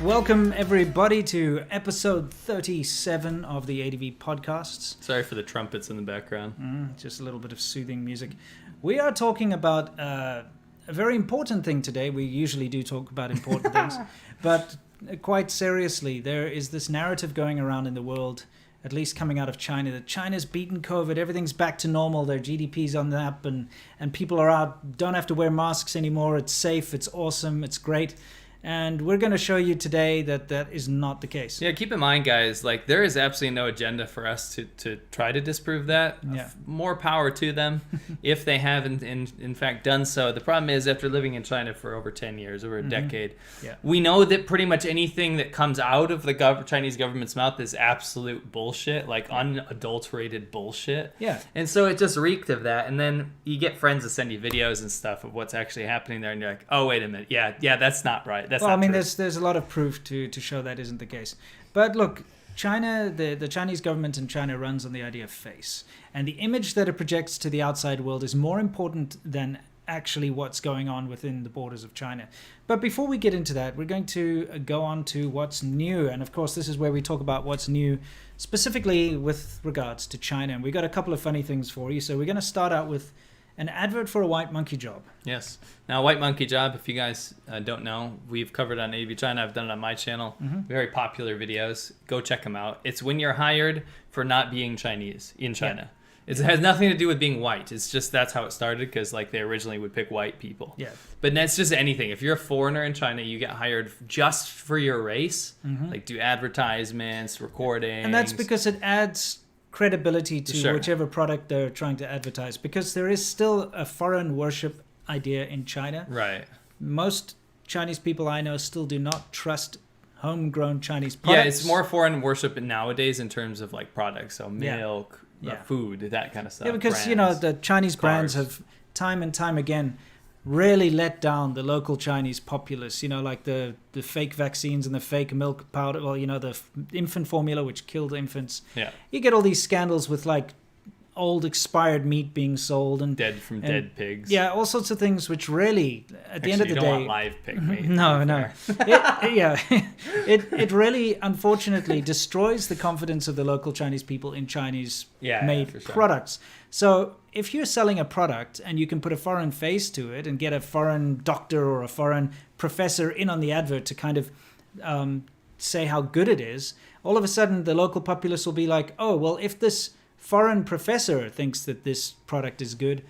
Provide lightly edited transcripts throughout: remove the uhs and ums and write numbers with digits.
Welcome everybody to episode 37 of the ADV podcasts. Sorry for the trumpets in the background. Just a little bit of soothing music. We are talking about a very important thing today. We usually do talk about important things, but quite seriously, there is this narrative going around in the world, at least coming out of China, that China's beaten COVID, everything's back to normal, their GDP's on the up, and people are out, don't have to wear masks anymore, it's safe, it's awesome, it's great. And we're going to show you today that that is not the case. Yeah, keep in mind, guys, like there is absolutely no agenda for us to try to disprove that. Yeah. More power to them if they haven't in fact done so. The problem is after living in China for over 10 years, over a decade, we know that pretty much anything that comes out of the Chinese government's mouth is absolute bullshit, like unadulterated bullshit. Yeah. And so it just reeked of that. And then you get friends that send you videos and stuff of what's actually happening there. And you're like, oh, wait a minute. Yeah, that's not right. That's well, not I mean, true. there's a lot of proof to show that isn't the case. But look, China, the Chinese government in China runs on the idea of face. And the image that it projects to the outside world is more important than actually what's going on within the borders of China. But before we get into that, we're going to go on to what's new. And of course, this is where we talk about what's new, specifically with regards to China. And we got a couple of funny things for you. So we're going to start out with an advert for a white monkey job. Yes. Now, white monkey job, if you guys don't know, we've covered on ADVChina. I've done it on my channel. Very popular videos. Go check them out. It's when you're hired for not being Chinese in China. Yeah. It has nothing to do with being white. It's just that's how it started because like they originally would pick white people. Yeah. But that's just anything. If you're a foreigner in China, you get hired just for your race. Like do advertisements, recordings. And that's because it adds credibility to whichever product they're trying to advertise, because there is still a foreign worship idea in China. Right. Most Chinese people I know still do not trust homegrown Chinese products. Yeah, it's more foreign worship nowadays in terms of like products, so milk, food, that kind of stuff. Yeah, because brands, you know the Chinese brands cars. have time and time again really let down the local Chinese populace. You know, like the fake vaccines and the fake milk powder. Well, you know, the infant formula which killed infants. Yeah. You get all these scandals with like old expired meat being sold and dead pigs. Yeah, all sorts of things which really, at the end of the you day, don't want live pig meat. No. It really, unfortunately, destroys the confidence of the local Chinese people in Chinese-made products. So if you're selling a product and you can put a foreign face to it and get a foreign doctor or a foreign professor in on the advert to kind of say how good it is, all of a sudden the local populace will be like, oh, well, if this foreign professor thinks that this product is good,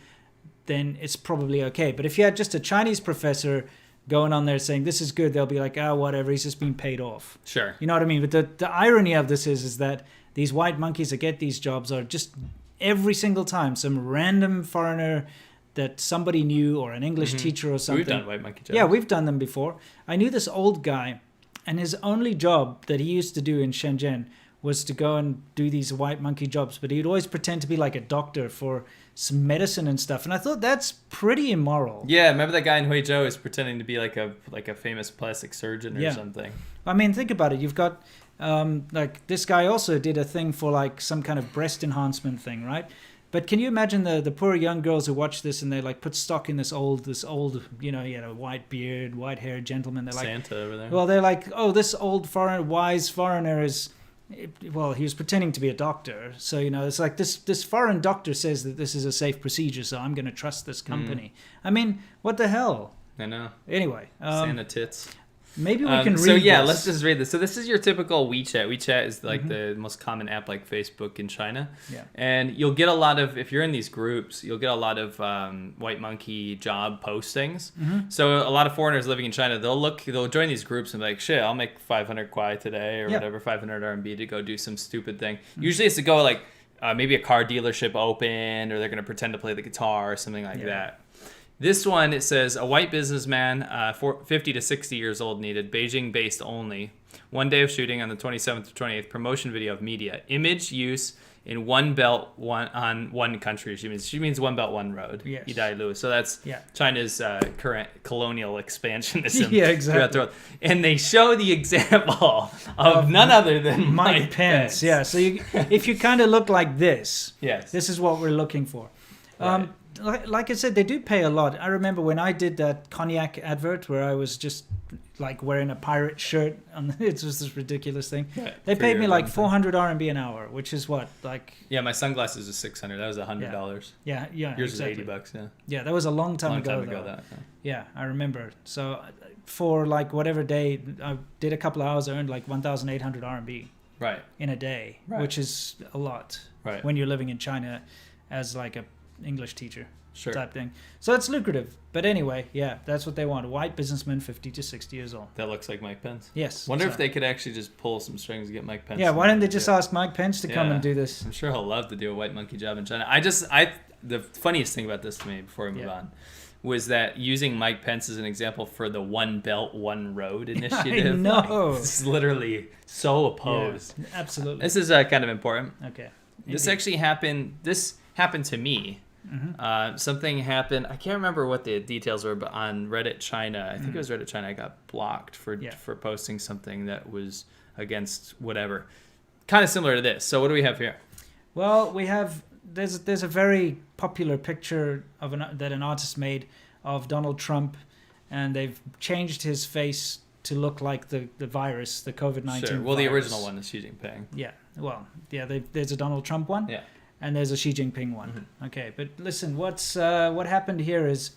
then it's probably okay. But if you had just a Chinese professor going on there saying this is good, they'll be like, oh, whatever, he's just being paid off. Sure. You know what I mean? But the irony of this is that these white monkeys that get these jobs are just every single time some random foreigner that somebody knew or an English teacher or something. We've done white monkey jobs. Yeah, we've done them before. I knew this old guy, and his only job that he used to do in Shenzhen was to go and do these white monkey jobs, but he'd always pretend to be like a doctor for some medicine and stuff, and I thought that's pretty immoral. Yeah, remember that guy in Huizhou is pretending to be like a famous plastic surgeon or something. I mean, think about it. You've got like this guy also did a thing for like some kind of breast enhancement thing, right? But can you imagine the poor young girls who watch this and they like put stock in this old, you know, he had a white beard, white haired gentleman. They're like Santa over there. Well, they're like, oh, this old wise foreigner is. Well, he was pretending to be a doctor. So, you know, it's like this foreign doctor says that this is a safe procedure, so I'm going to trust this company. I mean, what the hell? I know. Anyway. Santa tits. Maybe we can read So, yeah, this. let's just read this. So this is your typical WeChat. WeChat is like the most common app like Facebook in China. Yeah. And you'll get a lot of, if you're in these groups, you'll get a lot of white monkey job postings. So a lot of foreigners living in China, they'll join these groups and be like, shit, I'll make 500 kwai today or whatever, 500 RMB to go do some stupid thing. Usually it's to go like maybe a car dealership open, or they're going to pretend to play the guitar or something like that. This one, it says, a white businessman, 50 to 60 years old needed, Beijing-based only. 1 day of shooting on the 27th to 28th, promotion video of media. Image use in one belt, one country. She means one belt, one road. Yes. Idai-Lu. So that's China's current colonial expansionism. Yeah, exactly. And they show the example of none other than Mike Pence. Yeah, so if you kind of look like this, yes, this is what we're looking for. Right. Like I said, they do pay a lot. I remember when I did that cognac advert where I was just like wearing a pirate shirt. It was this ridiculous thing. Yeah, they paid me like 400 RMB an hour, which is what, like... Yeah, my sunglasses was 600. That was $100. Yeah. Yours exactly. was $80, yeah. Yeah, that was a long time ago. Yeah, I remember. So for like whatever day, I did a couple of hours, I earned like 1,800 RMB. Right. In a day, which is a lot. Right. When you're living in China as like a English teacher. Sure. Type thing. So it's lucrative. But anyway, yeah, that's what they want. A white businessman, 50 to 60 years old. That looks like Mike Pence. Yes. Wonder if they could actually just pull some strings and get Mike Pence. Yeah, why don't they just ask Mike Pence to come and do this? I'm sure he'll love to do a white monkey job in China. The funniest thing about this to me before we move on was that using Mike Pence as an example for the One Belt, One Road initiative. I know. It's literally so opposed. Yeah, absolutely. This is kind of important. Okay. This actually happened. This happened to me. Mm-hmm. Something happened. I can't remember what the details were, but on Reddit China, I think it was Reddit China, I got blocked for posting something that was against whatever. Kind of similar to this. So what do we have here? Well, we have there's a very popular picture of that an artist made of Donald Trump, and they've changed his face to look like the virus, the COVID-19 Sure. Well, virus. the original one is Xi Jinping. Yeah. Well, yeah. There's a Donald Trump one. Yeah. And there's a Xi Jinping one. Mm-hmm. Okay, but listen, what happened here is,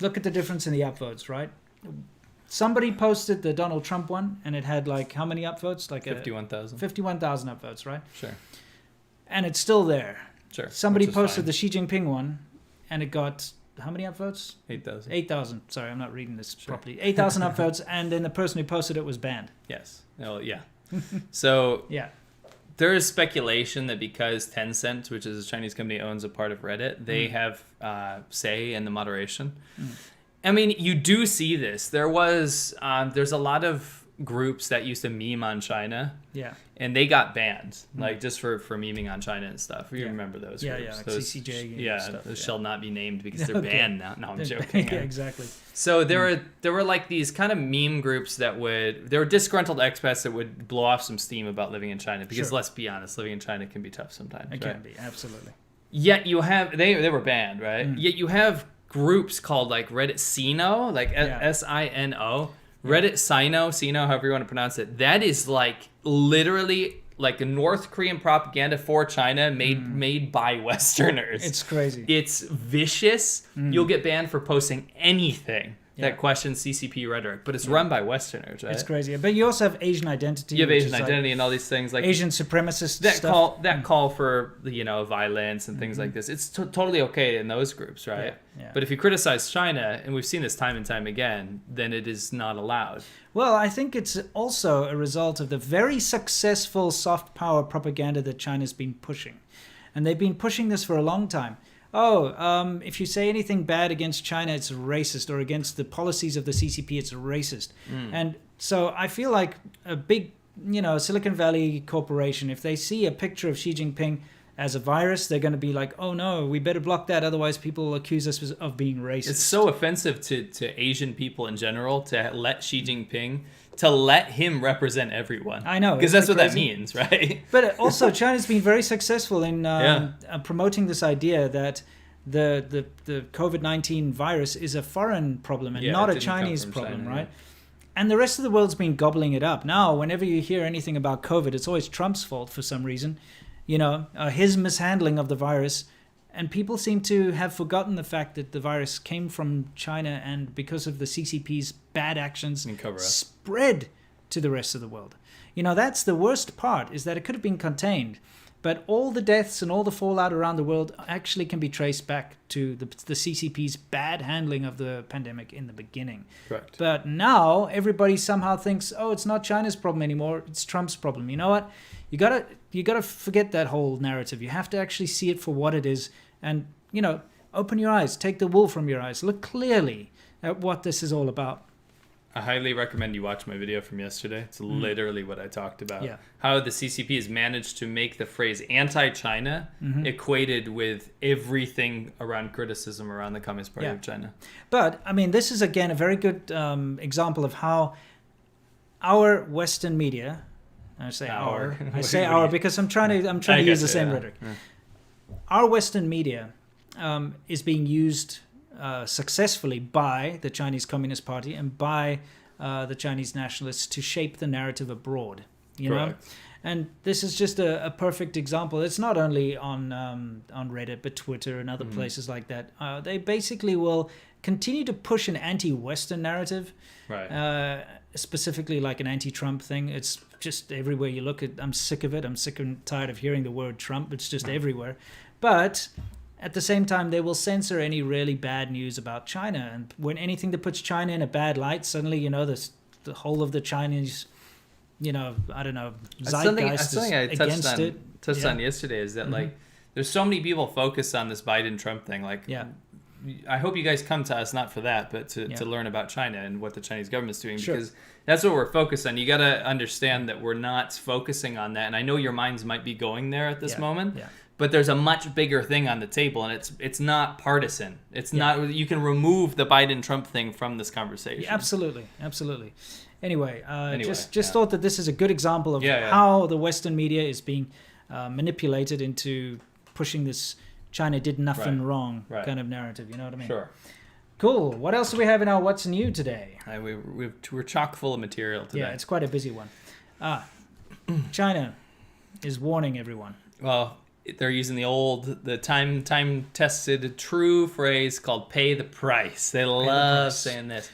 look at the difference in the upvotes, right? Somebody posted the Donald Trump one, and it had like how many upvotes? Like 51,000. 51,000 upvotes, right? Sure. And it's still there. Sure. Somebody posted the Xi Jinping one, and it got how many upvotes? 8,000. 8,000. Sorry, I'm not reading this properly. 8,000 upvotes, and then the person who posted it was banned. Yes. Oh, yeah. So yeah. There is speculation that because Tencent, which is a Chinese company, owns a part of Reddit, they have say in the moderation. I mean, you do see this. There's a lot of groups that used to meme on China. Yeah. And they got banned, like just for memeing on China and stuff. You remember those groups. Yeah, like those, CCJ stuff. Those shall not be named because they're banned now. No, I'm joking. Yeah, exactly. So there were like these kind of meme groups there were disgruntled expats that would blow off some steam about living in China because let's be honest, living in China can be tough sometimes. It can be, absolutely. Yet you have they were banned, right? Yet you have groups called like Reddit Sino, like SINO. Reddit Sino, however you want to pronounce it. That is like literally like a North Korean propaganda for China made by Westerners. It's crazy. It's vicious. You'll get banned for posting anything that questions CCP rhetoric, but it's run by Westerners, right? It's crazy. But you also have Asian identity. You have Asian identity and all these things like Asian supremacist stuff. Call for violence and things like this. It's totally okay in those groups, right? Yeah. But if you criticize China, and we've seen this time and time again, then it is not allowed. Well, I think it's also a result of the very successful soft power propaganda that China's been pushing. And they've been pushing this for a long time. If you say anything bad against China, it's racist, or against the policies of the CCP, it's racist. And so I feel like a big, Silicon Valley corporation, if they see a picture of Xi Jinping as a virus, they're going to be like, oh no, we better block that, otherwise people will accuse us of being racist. It's so offensive to Asian people in general to let Xi Jinping, to let him represent everyone. I know. Because that's what that means, right? But also China's been very successful in promoting this idea that the COVID-19 virus is a foreign problem and not a Chinese problem, China, right? And the rest of the world's been gobbling it up. Now, whenever you hear anything about COVID, it's always Trump's fault for some reason. His mishandling of the virus. And people seem to have forgotten the fact that the virus came from China, and because of the CCP's bad actions, spread to the rest of the world. That's the worst part, is that it could have been contained. But all the deaths and all the fallout around the world actually can be traced back to the CCP's bad handling of the pandemic in the beginning. Correct. But now everybody somehow thinks, it's not China's problem anymore, it's Trump's problem. You know what? You gotta forget that whole narrative. You have to actually see it for what it is, and open your eyes, take the wool from your eyes, look clearly at what this is all about. I highly recommend you watch my video from yesterday. It's literally what I talked about. Yeah. How the CCP has managed to make the phrase anti-China equated with everything around criticism around the Communist Party of China. But, I mean, this is, again, a very good example of how our Western media... I say our because I'm trying to use the same rhetoric. Yeah. Our Western media is being used successfully by the Chinese Communist Party and by the Chinese nationalists to shape the narrative abroad. You know, and this is just a perfect example. It's not only on Reddit, but Twitter and other places like that. They basically will continue to push an anti-Western narrative, specifically like an anti-Trump thing. It's just everywhere you look. I'm sick of it. I'm sick and tired of hearing the word Trump. It's just everywhere. But at the same time, they will censor any really bad news about China. And when anything that puts China in a bad light, suddenly, you know, the whole of the Chinese, you know, I don't know, zeitgeist something I touched on yesterday is that, like, there's so many people focused on this Biden-Trump thing. Like, I hope you guys come to us, not for that, but to learn about China and what the Chinese government's doing, because that's what we're focused on. You got to understand that we're not focusing on that. And I know your minds might be going there at this moment. But there's a much bigger thing on the table, and it's not partisan. It's not. You can remove the Biden-Trump thing from this conversation. Yeah, absolutely. Anyway, just thought that this is a good example of how the Western media is being manipulated into pushing this China did nothing wrong kind of narrative. You know what I mean? Sure. Cool. What else do we have in our What's New today? We're chock full of material today. Yeah, it's quite a busy one. China is warning everyone. Well, they're using the time-tested true phrase called "pay the price." They love saying this.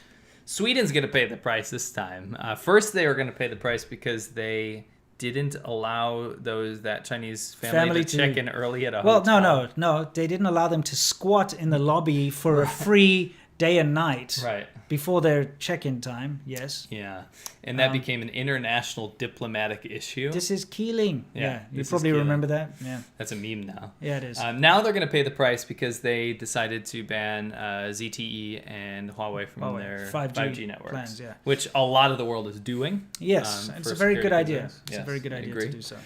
Sweden's going to pay the price this time. First, they were going to pay the price because they didn't allow that Chinese family to check in early at a hotel. No. They didn't allow them to squat in the lobby for a free day and night before their check-in time. Yes. Yeah, and that became an international diplomatic issue. This is Keeling. Yeah, you probably remember that. Yeah, that's a meme now. Yeah, it is. Now they're going to pay the price because they decided to ban ZTE and Huawei from their 5G networks, plans, which a lot of the world is doing. Yes, it's a very good idea. It's a very good idea to do so.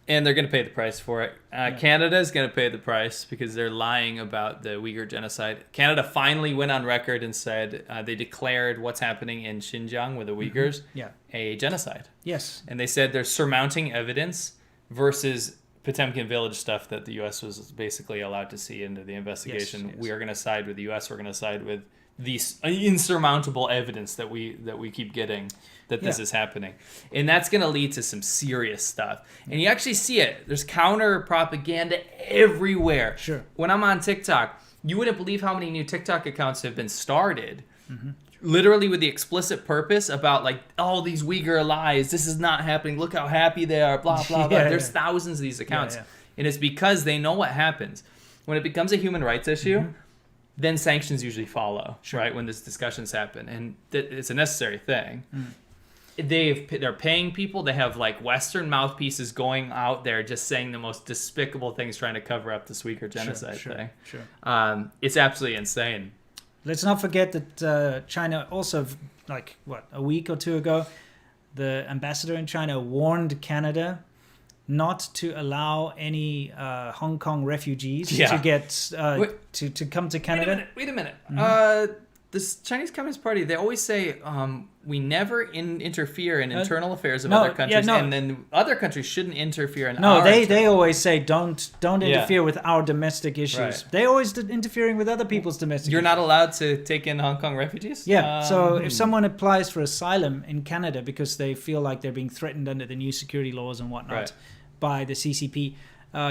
And they're going to pay the price for it. Canada is going to pay the price because they're lying about the Uyghur genocide. Canada finally went on record and said they declared what's happening in Xinjiang with the Uyghurs a genocide. Yes. And they said there's surmounting evidence versus Potemkin Village stuff that the U.S. was basically allowed to see into the investigation. Yes. We are going to side with the U.S. We're going to side with these insurmountable evidence that we keep getting that this is happening. And that's going to lead to some serious stuff. And you actually see it. There's counter propaganda everywhere. Sure. When I'm on TikTok, you wouldn't believe how many new TikTok accounts have been started literally with the explicit purpose about, like, oh, these Uyghur lies, this is not happening, look how happy they are, blah, blah, blah. There's thousands of these accounts. And it's because they know what happens. When it becomes a human rights issue, then sanctions usually follow, right, when these discussions happen. And it's a necessary thing. They're paying people. They have, like, Western mouthpieces going out there just saying the most despicable things, trying to cover up this Uyghur genocide thing. Sure. It's absolutely insane. Let's not forget that China also, like, a week or two ago, the ambassador in China warned Canada not to allow any Hong Kong refugees to get to come to Canada. Wait a minute. This Chinese Communist Party, they always say we never interfere in internal affairs of other countries, and then other countries shouldn't interfere in our they always say don't interfere with our domestic issues. Right. They always interfering with other people's domestic issues. You're not allowed to take in Hong Kong refugees? Yeah. So if someone applies for asylum in Canada because they feel like they're being threatened under the new security laws and whatnot by the CCP,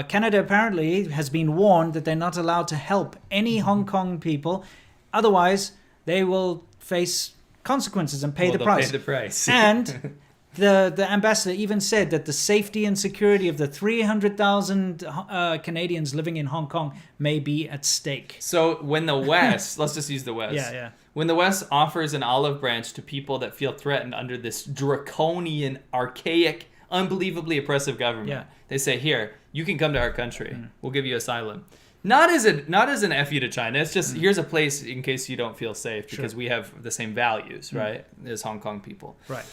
Canada apparently has been warned that they're not allowed to help any Hong Kong people. Otherwise, they will face consequences and pay the price. Pay the price. And the ambassador even said that the safety and security of the 300,000 Canadians living in Hong Kong may be at stake. So when the West, let's just use the West. When the West offers an olive branch to people that feel threatened under this draconian, archaic, unbelievably oppressive government, they say, here, you can come to our country. We'll give you asylum. Not as an F you to China. It's just, here's a place in case you don't feel safe because we have the same values, right, as Hong Kong people. Right.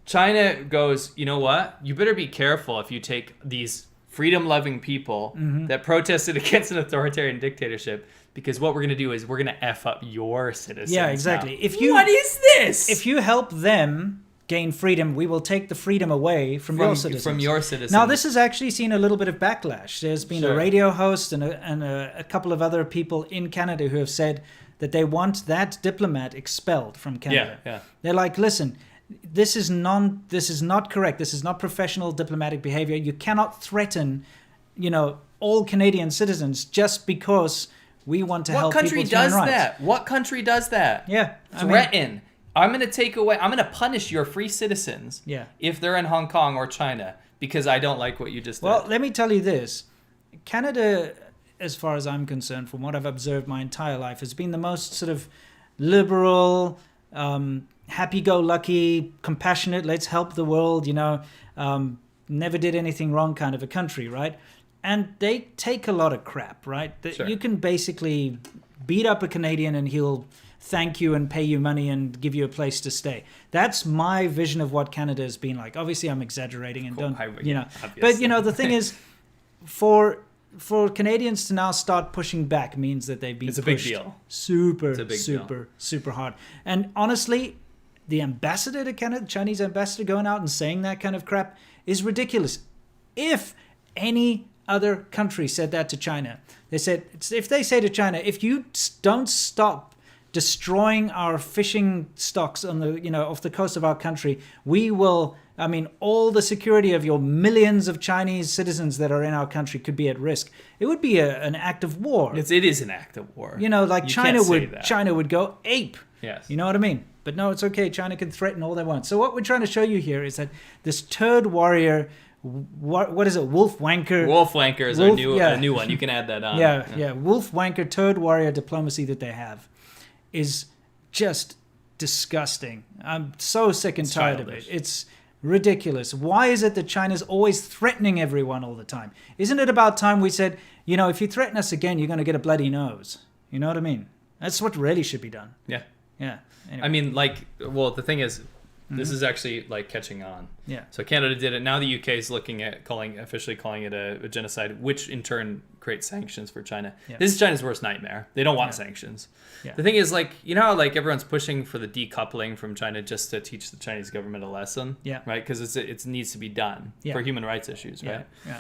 China goes, you know what? You better be careful if you take these freedom-loving people that protested against an authoritarian dictatorship, because what we're going to do is we're going to F up your citizens. Yeah, exactly. Now. What is this? If you help them gain freedom, we will take the freedom away from your citizens. From your citizens. Now, this has actually seen a little bit of backlash. There's been a radio host and a couple of other people in Canada who have said that they want that diplomat expelled from Canada. Yeah. They're like, listen, this is not correct. This is not professional diplomatic behavior. You cannot threaten, all Canadian citizens just because we want to help people's human rights. What country does that? Yeah. Threaten. I'm going to punish your free citizens if they're in Hong Kong or China because I don't like what you just did. Well, let me tell you this. Canada, as far as I'm concerned, from what I've observed my entire life, has been the most sort of liberal, happy-go-lucky, compassionate, let's help the world, never did anything wrong kind of a country, right? And they take a lot of crap, right? You can basically beat up a Canadian and he'll thank you and pay you money and give you a place to stay. That's my vision of what Canada has been like. Obviously, I'm exaggerating and but the thing is, for Canadians to now start pushing back means that they've been pushed. It's a big deal. Super hard. And honestly, the ambassador to Canada, Chinese ambassador, going out and saying that kind of crap is ridiculous. If any other country said that to China, if they say to China, if you don't stop destroying our fishing stocks on the off the coast of our country, we will, all the security of your millions of Chinese citizens that are in our country could be at risk. It would be an act of war. It is an act of war. China would go ape. Yes. You know what I mean? But no, it's okay. China can threaten all they want. So what we're trying to show you here is that this turd warrior, what is it? Wolf wanker. Wolf wanker is a new one. You can add that on. Yeah. Wolf wanker, turd warrior diplomacy that they have is just disgusting. I'm so sick and tired of it. It's ridiculous. Why is it that China's always threatening everyone all the time? Isn't it about time we said, if you threaten us again, you're going to get a bloody nose? You know what I mean? That's what really should be done. Yeah. Anyway. The thing is, this is actually catching on. Yeah. So Canada did it. Now the UK is looking at officially calling it a genocide, which in turn creates sanctions for China. Yeah. This is China's worst nightmare. They don't want sanctions. Yeah. The thing is, how everyone's pushing for the decoupling from China just to teach the Chinese government a lesson. Yeah. Right? Because it needs to be done for human rights issues. Right. Yeah.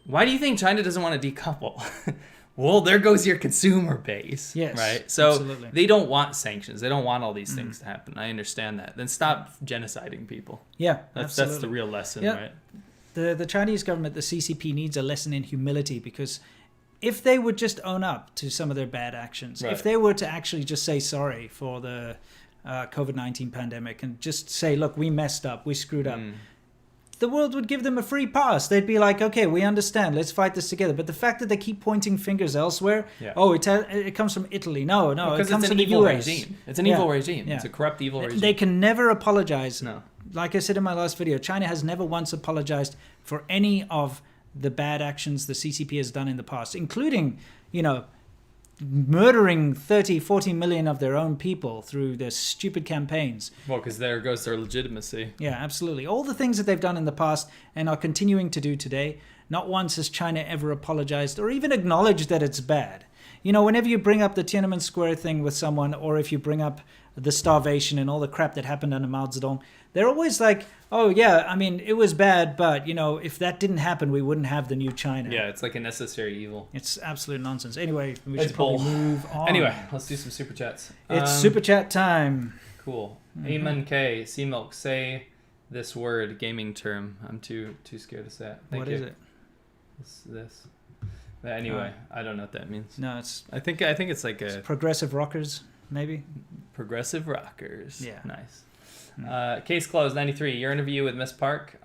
Why do you think China doesn't want to decouple? Well, there goes your consumer base, right? So absolutely. They don't want sanctions. They don't want all these things to happen. I understand that. Then stop genociding people. Yeah, that's the real lesson, right? The Chinese government, the CCP, needs a lesson in humility, because if they would just own up to some of their bad actions, if they were to actually just say sorry for the COVID-19 pandemic and just say, look, we messed up, we screwed up, the world would give them a free pass. They'd be like, okay, we understand. Let's fight this together. But the fact that they keep pointing fingers elsewhere, it comes from Italy. No, it comes from the US. Regime. It's an evil regime. Yeah. It's a corrupt, evil regime. They can never apologize. No. Like I said in my last video, China has never once apologized for any of the bad actions the CCP has done in the past, including, murdering 30-40 million of their own people through their stupid campaigns. Well, because there goes their legitimacy. Yeah, absolutely. All the things that they've done in the past and are continuing to do today, not once has China ever apologized or even acknowledged that it's bad. Whenever you bring up the Tiananmen Square thing with someone, or if you bring up the starvation and all the crap that happened under Mao Zedong, they're always like, oh yeah, it was bad, but if that didn't happen, we wouldn't have the new China. Yeah, it's like a necessary evil. It's absolute nonsense. Anyway, we should probably move on. Anyway, let's do some super chats. It's super chat time. Cool. Amen K, C-Milk, say this word, gaming term. I'm too scared to say it. What is it? It's this. But anyway, I don't know what that means. No, it's. I think it's like it's progressive rockers, maybe. Progressive rockers. Yeah. Nice. Case closed. 93. Your interview with Miss Park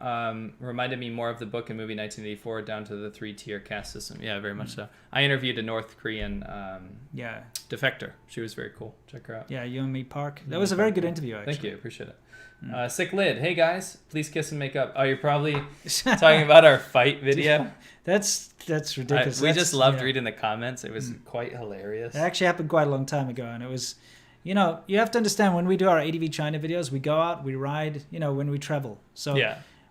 reminded me more of the book and movie 1984, down to the 3-tier caste system. Yeah, very much so. I interviewed a North Korean defector. She was very cool. Check her out. Yeah, Yeonmi Park. That was a very good interview, actually. Thank you. Appreciate it. Sick Lid. Hey guys, please kiss and make up. Oh, you're probably talking about our fight video. That's ridiculous. We just loved reading the comments. It was quite hilarious. It actually happened quite a long time ago, and it was, you have to understand, when we do our ADVChina videos, we go out, we ride, when we travel. So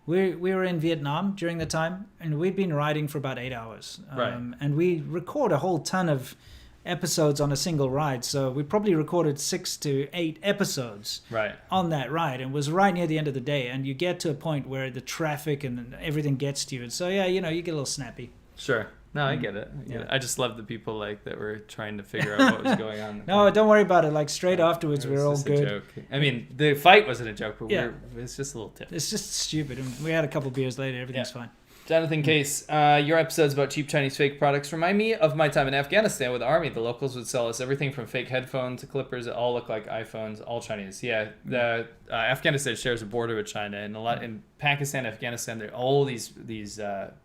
we were in Vietnam during the time, and we'd been riding for about 8 hours. Right. And we record a whole ton of episodes on a single ride. So we probably recorded 6 to 8 episodes on that ride, and it was right near the end of the day. And you get to a point where the traffic and everything gets to you. And so, yeah, you get a little snappy. Sure. No, I get it. I just love the people that were trying to figure out what was going on. No, don't worry about it. Straight afterwards, we were all good. A joke. I mean, the fight wasn't a joke, but it's just a little tip. It's just stupid. And we had a couple beers later. Everything's fine. Jonathan Case, your episodes about cheap Chinese fake products remind me of my time in Afghanistan with the army. The locals would sell us everything from fake headphones to clippers that all look like iPhones, all Chinese. Yeah, the Afghanistan shares a border with China, and in Pakistan, Afghanistan, all these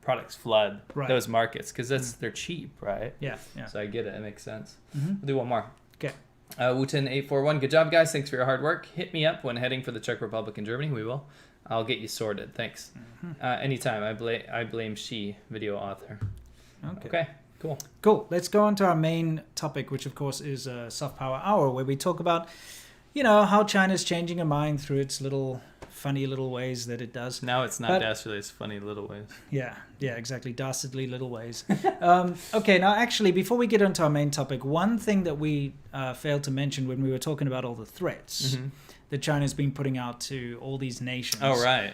products flood those markets because they're cheap, right? Yeah. So I get it. It makes sense. We'll do one more. Okay. Wooten841, good job, guys. Thanks for your hard work. Hit me up when heading for the Czech Republic and Germany. We will. I'll get you sorted. Thanks. Anytime. I blame she, video author. Okay. Cool. Let's go on to our main topic, which of course is Soft Power Hour, where we talk about, how China's changing her mind through its funny little ways that it does. Now it's not dastardly, it's funny little ways. Yeah, exactly. Dastardly little ways. Okay, now actually, before we get into our main topic, one thing that we failed to mention when we were talking about all the threats that China's been putting out to all these nations. Oh, right.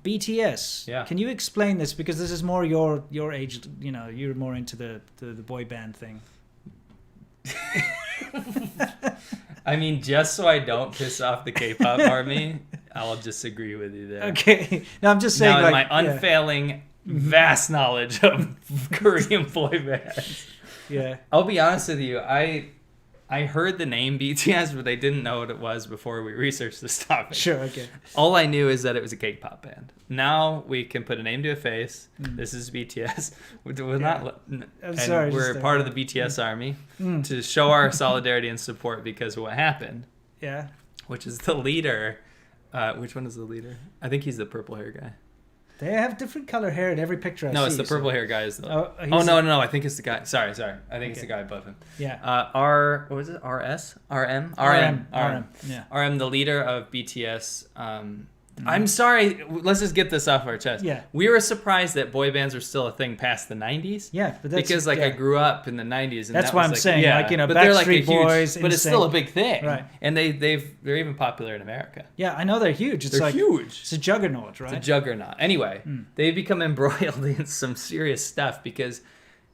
BTS. Yeah. Can you explain this? Because this is more your age, you're more into the boy band thing. I mean, just so I don't piss off the K-pop army, I'll disagree with you there. Okay. No, I'm just saying, now, my unfailing, vast knowledge of Korean boy bands. Yeah. I'll be honest with you. I heard the name BTS, but I didn't know what it was before we researched this topic. Sure, okay. All I knew is that it was a K-pop band. Now we can put a name to a face. This is BTS. We're part of the BTS army to show our solidarity and support because of what happened. Yeah. Which is the leader. Which one is the leader? I think he's the purple hair guy. They have different color hair in every picture I see. No, it's the purple hair guy. No. I think it's the guy. Sorry. I think it's the guy above him. Yeah. What was it? RM? RM. Yeah. RM, the leader of BTS. I'm sorry. Let's just get this off our chest. Yeah. We were surprised that boy bands were still a thing past the 90s. Yeah. But that's, because I grew up in the 90s. And that's why I'm saying. Yeah, but Backstreet Boys. But it's still a big thing. Right. And they're even popular in America. Yeah, I know they're huge. They're huge. It's a juggernaut, right? It's a juggernaut. Anyway, they've become embroiled in some serious stuff because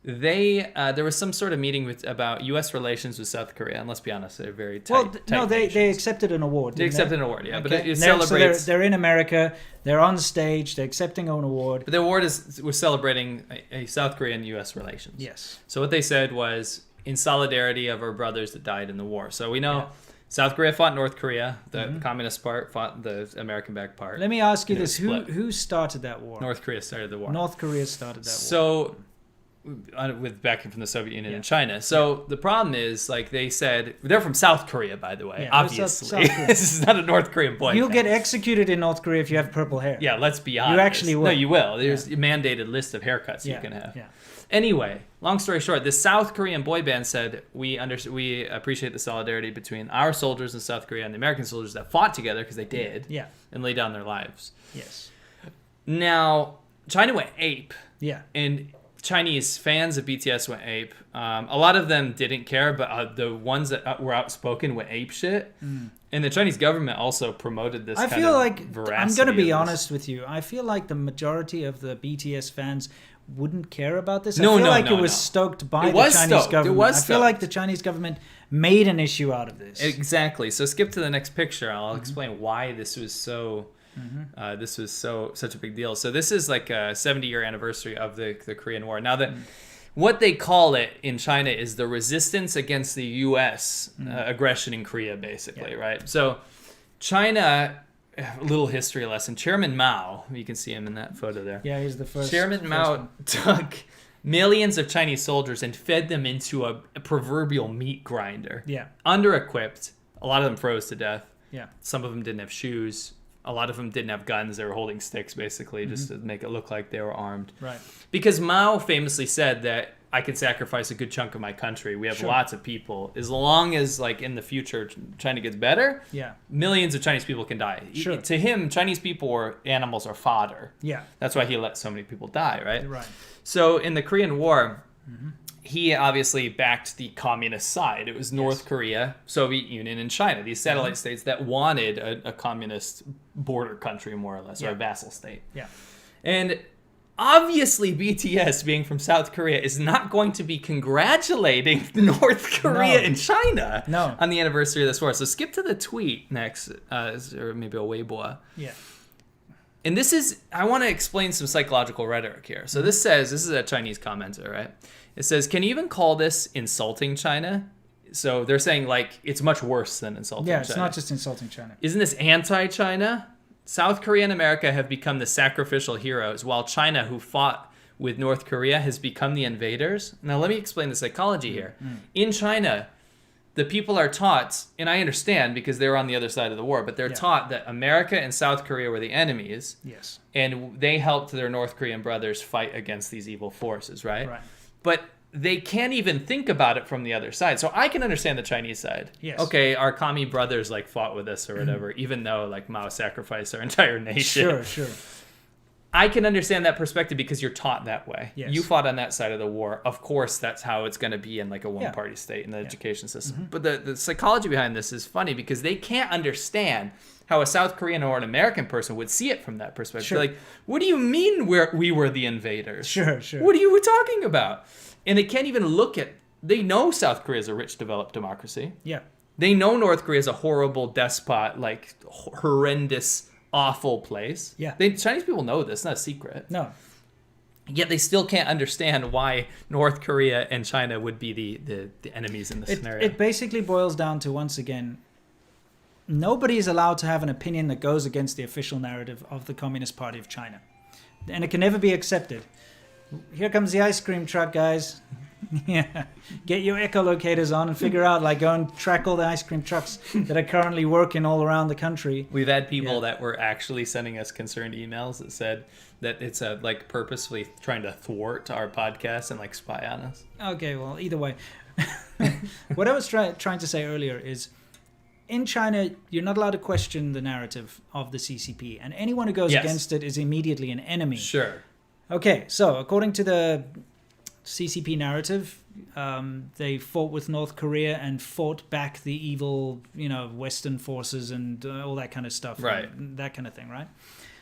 there was some sort of meeting about U.S. relations with South Korea, and let's be honest, they're very tight. They accepted an award. They accepted an award, yeah, okay. But it celebrates. So they're in America. They're on stage. They're accepting an award. But the award was celebrating a South Korean U.S. relations. Yes. So what they said was in solidarity of our brothers that died in the war. So we know South Korea fought North Korea. The communist part fought the American-backed part. Let me ask you this: Who started that war? North Korea started the war. North Korea started that war. So. With backing from the Soviet Union and China. So the problem is, they said, they're from South Korea, by the way, obviously. South Korea. This is not a North Korean boy. You'll get executed in North Korea if you have purple hair. Yeah, let's be honest. You actually will. No, you will. There's a mandated list of haircuts you can have. Yeah. Anyway, long story short, the South Korean boy band said, we appreciate the solidarity between our soldiers in South Korea and the American soldiers that fought together, because they did, and laid down their lives. Yes. Now, China went ape. Yeah. And Chinese fans of BTS went ape. A lot of them didn't care, but the ones that were outspoken went ape shit. And the Chinese government also promoted this kind of veracity. I'm going to be honest with you. I feel like the majority of the BTS fans wouldn't care about this. I feel like it was stoked by the Chinese government. I feel like the Chinese government made an issue out of this. Exactly. So skip to the next picture. I'll explain why this was so... this was such a big deal. So this is like a 70-year anniversary of the Korean War. Now, what they call it in China is the resistance against the U.S. Aggression in Korea, basically, right? So China, a little history lesson. Chairman Mao, you can see him in that photo there. Yeah, he's the first. Chairman Mao took millions of Chinese soldiers and fed them into a proverbial meat grinder. Yeah. Under-equipped. A lot of them froze to death. Yeah. Some of them didn't have shoes. A lot of them didn't have guns. They were holding sticks, basically, just to make it look like they were armed. Right. Because Mao famously said that I could sacrifice a good chunk of my country. We have lots of people. As long as, in the future, China gets better, millions of Chinese people can die. Sure. To him, Chinese people or animals are fodder. Yeah. That's why he let so many people die, right? Right. So in the Korean War, he obviously backed the communist side. It was North Korea, Soviet Union, and China, these satellite states that wanted a communist border country, more or less, or a vassal state. Yeah. And obviously, BTS, being from South Korea, is not going to be congratulating North Korea and China on the anniversary of this war. So skip to the tweet next, or maybe a Weibo. Yeah. And this is, I want to explain some psychological rhetoric here. So this says, this is a Chinese commenter, right? It says, can you even call this insulting China? So they're saying, like, it's much worse than insulting China. Yeah, it's not just insulting China. Isn't this anti-China? South Korea and America have become the sacrificial heroes, while China, who fought with North Korea, has become the invaders. Now, let me explain the psychology here. In China, the people are taught, and I understand because they were on the other side of the war, but they're taught that America and South Korea were the enemies. Yes. And they helped their North Korean brothers fight against these evil forces, right? Right. But they can't even think about it from the other side. So I can understand the Chinese side. Yes. Okay, our commie brothers like fought with us or whatever, even though like Mao sacrificed our entire nation. Sure. I can understand that perspective because you're taught that way. Yes. You fought on that side of the war. Of course, that's how it's going to be in like a one-party state in the education system. But the psychology behind this is funny because they can't understand how a South Korean or an American person would see it from that perspective. Sure. Like, what do you mean we were the invaders? Sure. What are you talking about? And they can't even look at... They know South Korea is a rich, developed democracy. Yeah. They know North Korea is a horrible despot, like horrendous, awful place. Yeah. Chinese people know this. It's not a secret. No. Yet they still can't understand why North Korea and China would be the enemies in this scenario. It basically boils down to, once again, nobody is allowed to have an opinion that goes against the official narrative of the Communist Party of China. And it can never be accepted. Here comes the ice cream truck, guys. Yeah. Get your echolocators on and figure out, like, go and track all the ice cream trucks that are currently working all around the country. We've had people that were actually sending us concerned emails that said that it's like purposefully trying to thwart our podcast and like spy on us. Okay, well, either way. What I was trying to say earlier is, in China, you're not allowed to question the narrative of the CCP, and anyone who goes against it is immediately an enemy. Sure. Okay, so according to the CCP narrative, they fought with North Korea and fought back the evil, Western forces and all that kind of stuff. Right. That kind of thing, right?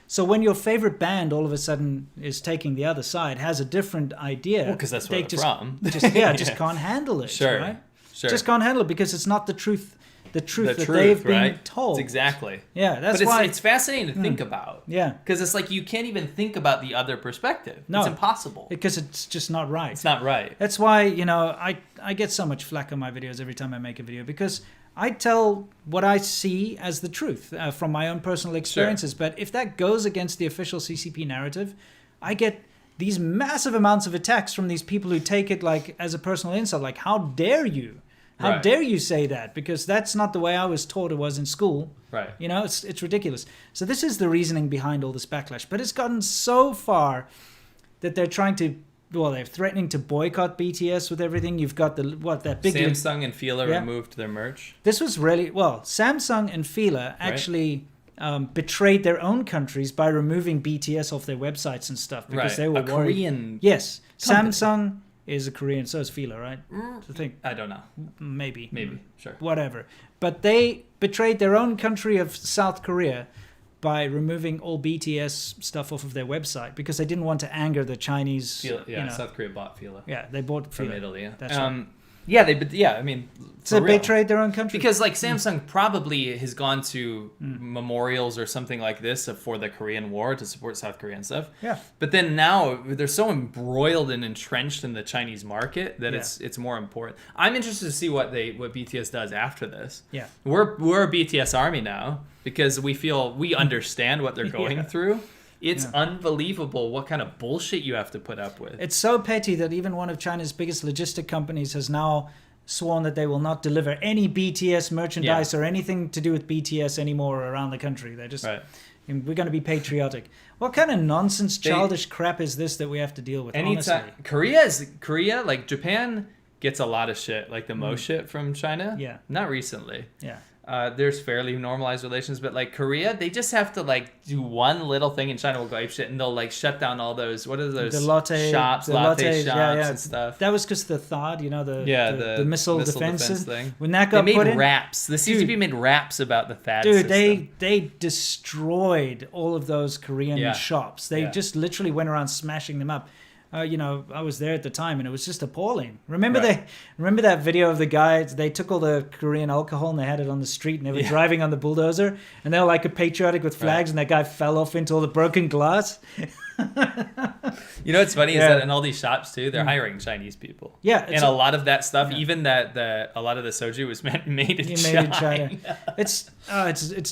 So when your favorite band all of a sudden is taking the other side, has a different idea. Well, because that's where they're from. Just can't handle it. Sure. Right? Sure. Just can't handle it because it's not the truth that they've been told. Exactly. Yeah, that's why it's fascinating to think about. Yeah. Because it's like you can't even think about the other perspective. No. It's impossible. Because it's just not right. It's not right. That's why, I get so much flack on my videos every time I make a video, because I tell what I see as the truth from my own personal experiences. Sure. But if that goes against the official CCP narrative, I get these massive amounts of attacks from these people who take it like as a personal insult. Like, how dare you? How dare you say that? Because that's not the way I was taught it was in school. Right. It's ridiculous. So this is the reasoning behind all this backlash. But it's gotten so far that they're they're threatening to boycott BTS with everything. You've got that big... Samsung and Fila removed their merch. This was really... Well, Samsung and Fila actually betrayed their own countries by removing BTS off their websites and stuff because they were worried. Korean Yes. company. Samsung is a Korean, so is Fila, right? I don't know. Maybe, sure. Whatever. But they betrayed their own country of South Korea by removing all BTS stuff off of their website because they didn't want to anger the Chinese. Fila, South Korea bought Fila. Yeah, they bought Fila. From Italy. That's right. I mean, so they betrayed their own country. Because like Samsung probably has gone to memorials or something like this for the Korean War to support South Korea and stuff. Yeah. But then now they're so embroiled and entrenched in the Chinese market that it's more important. I'm interested to see what BTS does after this. Yeah. We're a BTS army now because we understand what they're going through. It's unbelievable what kind of bullshit you have to put up with. It's so petty that even one of China's biggest logistic companies has now sworn that they will not deliver any BTS merchandise or anything to do with BTS anymore around the country. They're just, we're going to be patriotic. What kind of nonsense, childish crap is this that we have to deal with, honestly? Korea, like Japan gets a lot of shit, like the most shit from China. Yeah. Not recently. Yeah. there's fairly normalized relations, but like Korea, they just have to like do one little thing and China will go apeshit and they'll like shut down all those, what are those latte shops and stuff. That was because the THAAD, the missile defense thing. When that got they put made in, raps. The CCP made raps about the THAAD system. They destroyed all of those Korean shops. They just literally went around smashing them up. I was there at the time, and it was just appalling. Remember that video of the guys? They took all the Korean alcohol and they had it on the street, and they were driving on the bulldozer, and they were like a patriotic with flags, and that guy fell off into all the broken glass. You know what's funny is that in all these shops too, they're hiring Chinese people. Yeah, and a lot of that stuff, even that a lot of the soju was made in China. It's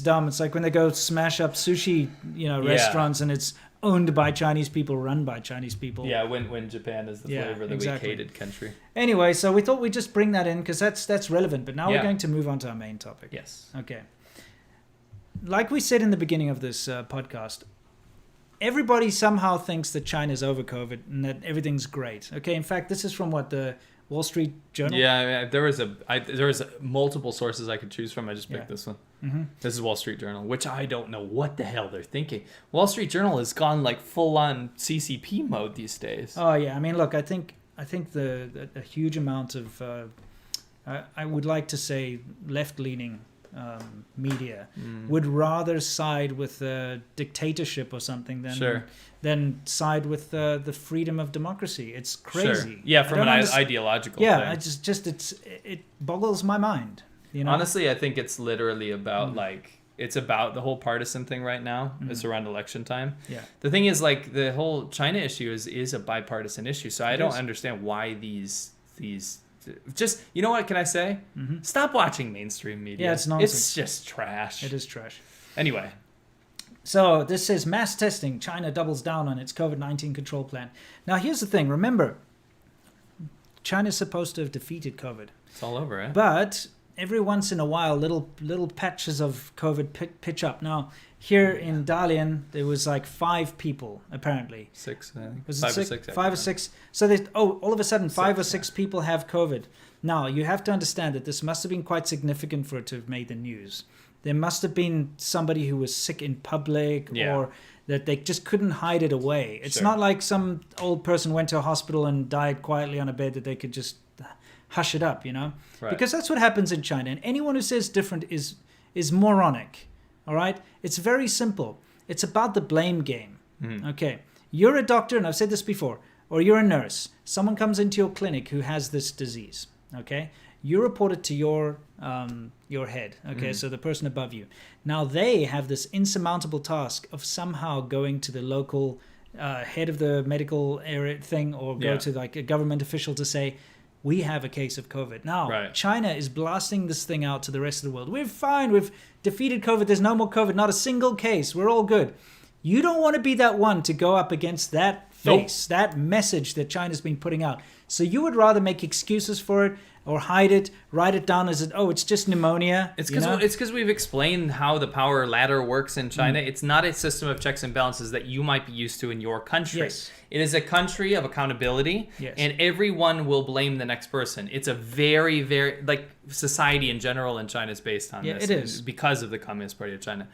dumb. It's like when they go smash up sushi, restaurants, and it's owned by Chinese people, run by Chinese people. Yeah, when Japan is the flavor of the weak hated country. Anyway, so we thought we'd just bring that in because that's relevant. But now we're going to move on to our main topic. Yes. Okay. Like we said in the beginning of this podcast, everybody somehow thinks that China's over COVID and that everything's great. Okay, in fact, this is from the Wall Street Journal. Yeah, there was multiple sources I could choose from. I just picked this one. Mm-hmm. This is Wall Street Journal, which I don't know what the hell they're thinking. Wall Street Journal has gone like full on CCP mode these days. Oh yeah, I mean, look, I think a huge amount of I would like to say left-leaning media would rather side with dictatorship or something than side with the freedom of democracy. It's crazy. Sure. Yeah, from an ideological thing. Yeah, it boggles my mind. Honestly, I think it's literally about it's about the whole partisan thing right now. It's around election time. Yeah. The thing is, like, the whole China issue is a bipartisan issue. So I don't understand why these just, you know what can I say? Mm-hmm. Stop watching mainstream media. Yeah, it's nonsense. It's just trash. It is trash. Anyway. So this says mass testing. China doubles down on its COVID-19 control plan. Now here's the thing. Remember, China's supposed to have defeated COVID. It's all over, eh? But every once in a while, little patches of COVID pitch up. Now, here in Dalian, there was like 5 people, apparently. 6, I think. Was it 5 or 6? 5 or 6. So, all of a sudden, 5 or 6 people have COVID. Now, you have to understand that this must have been quite significant for it to have made the news. There must have been somebody who was sick in public or that they just couldn't hide it away. It's not like some old person went to a hospital and died quietly on a bed that they could just hush it up, Right. Because that's what happens in China. And anyone who says different is moronic, all right? It's very simple. It's about the blame game, okay? You're a doctor, and I've said this before, or you're a nurse. Someone comes into your clinic who has this disease, okay? You report it to your head, okay? So the person above you. Now they have this insurmountable task of somehow going to the local head of the medical area thing or go to like a government official to say, we have a case of COVID. Now, China is blasting this thing out to the rest of the world. We're fine. We've defeated COVID. There's no more COVID. Not a single case. We're all good. You don't want to be that one to go up against that face, that message that China's been putting out. So you would rather make excuses for it or hide it, write it down as it's just pneumonia. It's because we've explained how the power ladder works in China. It's not a system of checks and balances that you might be used to in your country. Yes. It is a country of accountability, and everyone will blame the next person. It's a very, very, like, society in general in China is based on this. It is. Because of the Communist Party of China.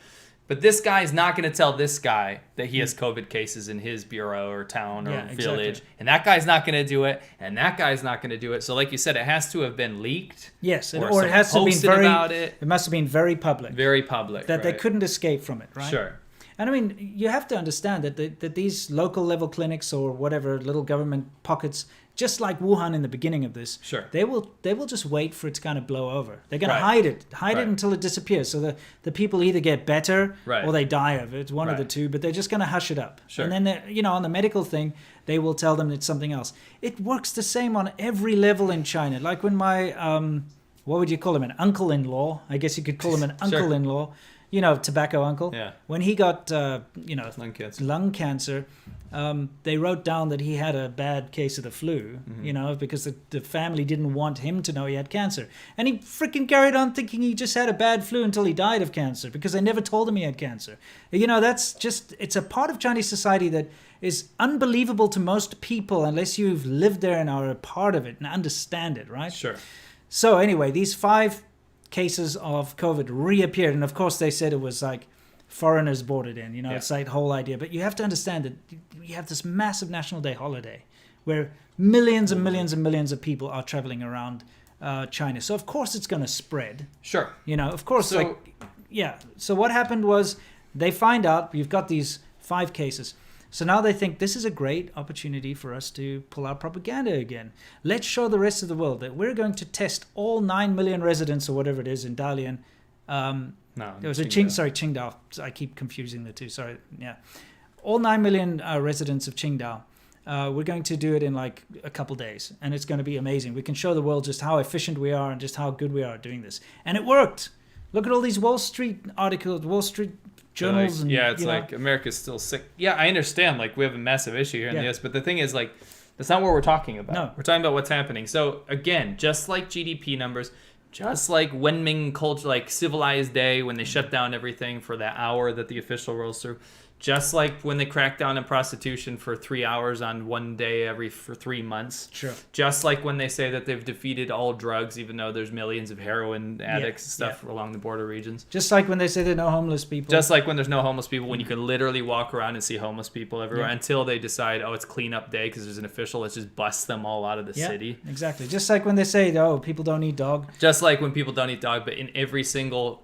But this guy is not going to tell this guy that he has COVID cases in his bureau or town or village. Exactly. And that guy's not going to do it. And that guy's not going to do it. So like you said, it has to have been leaked. Yes. Or it has to be it must have been very public. Very public. That they couldn't escape from it, right? Sure. And I mean, you have to understand that these local level clinics or whatever little government pockets, just like Wuhan in the beginning of this, they will just wait for it to kind of blow over. They're going to hide it until it disappears. So the people either get better or they die of it, one of the two. But they're just going to hush it up. Sure. And then on the medical thing, they will tell them it's something else. It works the same on every level in China. Like when my what would you call him? An uncle-in-law? I guess you could call him an uncle-in-law. Tobacco uncle. Yeah. When he got, lung cancer, they wrote down that he had a bad case of the flu, because the family didn't want him to know he had cancer. And he freaking carried on thinking he just had a bad flu until he died of cancer because they never told him he had cancer. That's just, it's a part of Chinese society that is unbelievable to most people unless you've lived there and are a part of it and understand it, right? Sure. So anyway, these 5 cases of COVID reappeared. And of course, they said it was like foreigners brought it in. It's like the whole idea. But you have to understand that you have this massive National Day holiday where millions and millions and millions of people are traveling around China. So, of course, it's going to spread. Sure. Of course. So what happened was they find out you've got these 5 cases. So now they think this is a great opportunity for us to pull out propaganda again. Let's show the rest of the world that we're going to test all 9 million residents or whatever it is in Dalian. It was Qingdao. I keep confusing the two. Sorry. Yeah. All 9 million residents of Qingdao. We're going to do it in like a couple days. And it's going to be amazing. We can show the world just how efficient we are and just how good we are at doing this. And it worked. Look at all these Wall Street articles, Wall Street journals. Like America's still sick. Yeah, I understand. Like we have a massive issue here in the US, but the thing is like that's not what we're talking about. No. We're talking about what's happening. So again, just like GDP numbers, just like Wenming culture, like civilized day when they shut down everything for that hour that the official rolls through. Just like when they crack down on prostitution for 3 hours on one day for 3 months. Sure. Just like when they say that they've defeated all drugs, even though there's millions of heroin addicts and stuff along the border regions. Just like when they say there are no homeless people. Just like when there's no homeless people, when you can literally walk around and see homeless people everywhere until they decide, it's cleanup day because there's an official, let's just bust them all out of the city. Exactly. Just like when they say, people don't eat dog. Just like when people don't eat dog, but in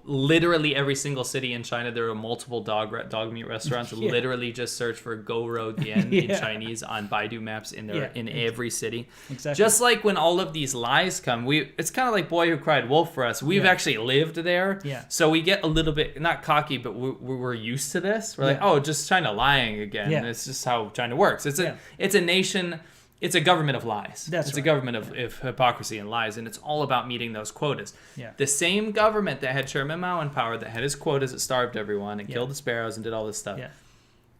literally every single city in China, there are multiple dog meat restaurants. Literally just search for Go Road Yen in Chinese on Baidu Maps in every city. Exactly. Just like when all of these lies come, it's kind of like Boy Who Cried Wolf for us. We've actually lived there. Yeah. So we get a little bit, not cocky, but we're used to this. We're like, just China lying again. Yeah. It's just how China works. It's a nation. It's a government of lies. It's a government of hypocrisy and lies, and it's all about meeting those quotas. Yeah. The same government that had Chairman Mao in power, that had his quotas, that starved everyone and killed the sparrows and did all this stuff,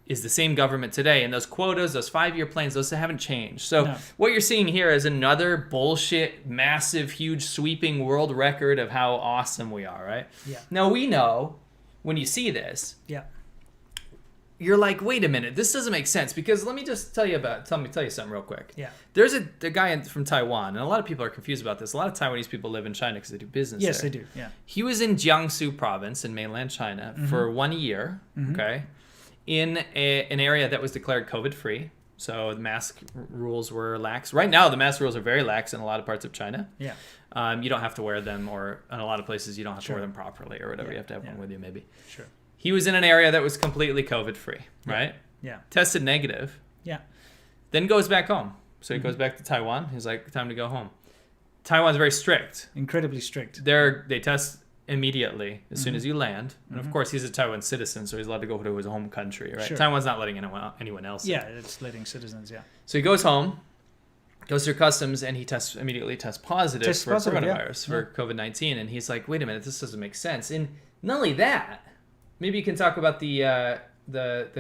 is the same government today. And those quotas, those 5-year plans, those haven't changed. So what you're seeing here is another bullshit, massive, huge, sweeping world record of how awesome we are, right? Yeah. Now, we know when you see this, you're like, wait a minute, this doesn't make sense. Because let me just tell you something real quick. Yeah. There's a guy from Taiwan, and a lot of people are confused about this. A lot of Taiwanese people live in China because they do business there. Yes, they do, yeah. He was in Jiangsu province in mainland China for 1 year, okay? In an area that was declared COVID-free. So the mask rules were lax. Right now, the mask rules are very lax in a lot of parts of China. Yeah. You don't have to wear them, or in a lot of places, you don't have to wear them properly or whatever. You have to have one with you, maybe. Sure. He was in an area that was completely COVID-free, right? Yeah. Tested negative. Yeah. Then goes back home. So he goes back to Taiwan. He's like, time to go home. Taiwan's very strict. Incredibly strict. They test immediately as soon as you land, and of course he's a Taiwan citizen, so he's allowed to go to his home country, right? Sure. Taiwan's not letting anyone else in. It's letting citizens. So he goes home, goes through customs, and he immediately tests positive for coronavirus, for COVID-19, and he's like, wait a minute, this doesn't make sense. And not only that, maybe you can talk about the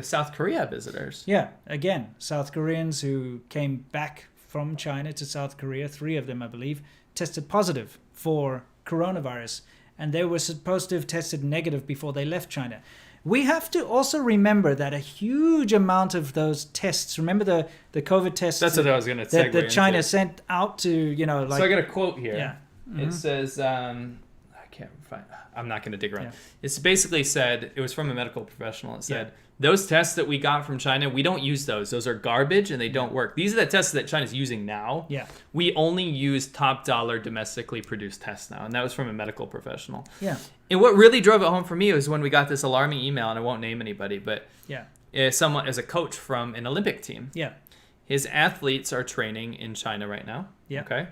South Korea visitors. Yeah, again, South Koreans who came back from China to South Korea, 3 of them I believe, tested positive for coronavirus. And they were supposed to have tested negative before they left China. We have to also remember that a huge amount of those tests, remember the COVID tests That's what I was going to segue that China sent out to, So I got a quote here. Yeah. It says, I'm not going to dig around. Yeah. It's basically said, it was from a medical professional. It said, those tests that we got from China, we don't use those. Those are garbage and they don't work. These are the tests that China's using now. Yeah. We only use top dollar domestically produced tests now. And that was from a medical professional. Yeah. And what really drove it home for me was when we got this alarming email, and I won't name anybody, but someone as a coach from an Olympic team. Yeah. His athletes are training in China right now. Yeah. Okay.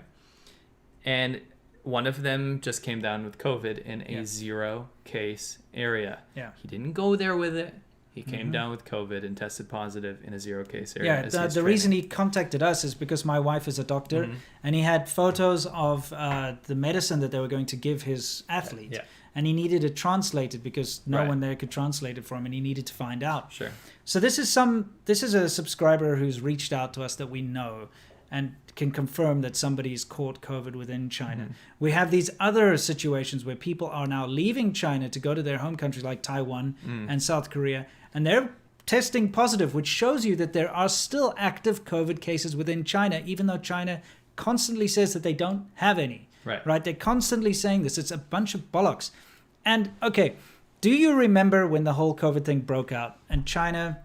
And one of them just came down with COVID in a 0-case area. Yeah. He didn't go there with it. He came down with COVID and tested positive in a 0-case area. Yeah, the reason he contacted us is because my wife is a doctor, and he had photos of the medicine that they were going to give his athlete. Yeah. And he needed it translated because no one there could translate it for him, and he needed to find out. Sure. So this is a subscriber who's reached out to us that we know and can confirm that somebody's caught COVID within China. We have these other situations where people are now leaving China to go to their home countries like Taiwan and South Korea, and they're testing positive, which shows you that there are still active COVID cases within China, even though China constantly says that they don't have any. Right? They're constantly saying this. It's a bunch of bollocks. And, okay, do you remember when the whole COVID thing broke out and China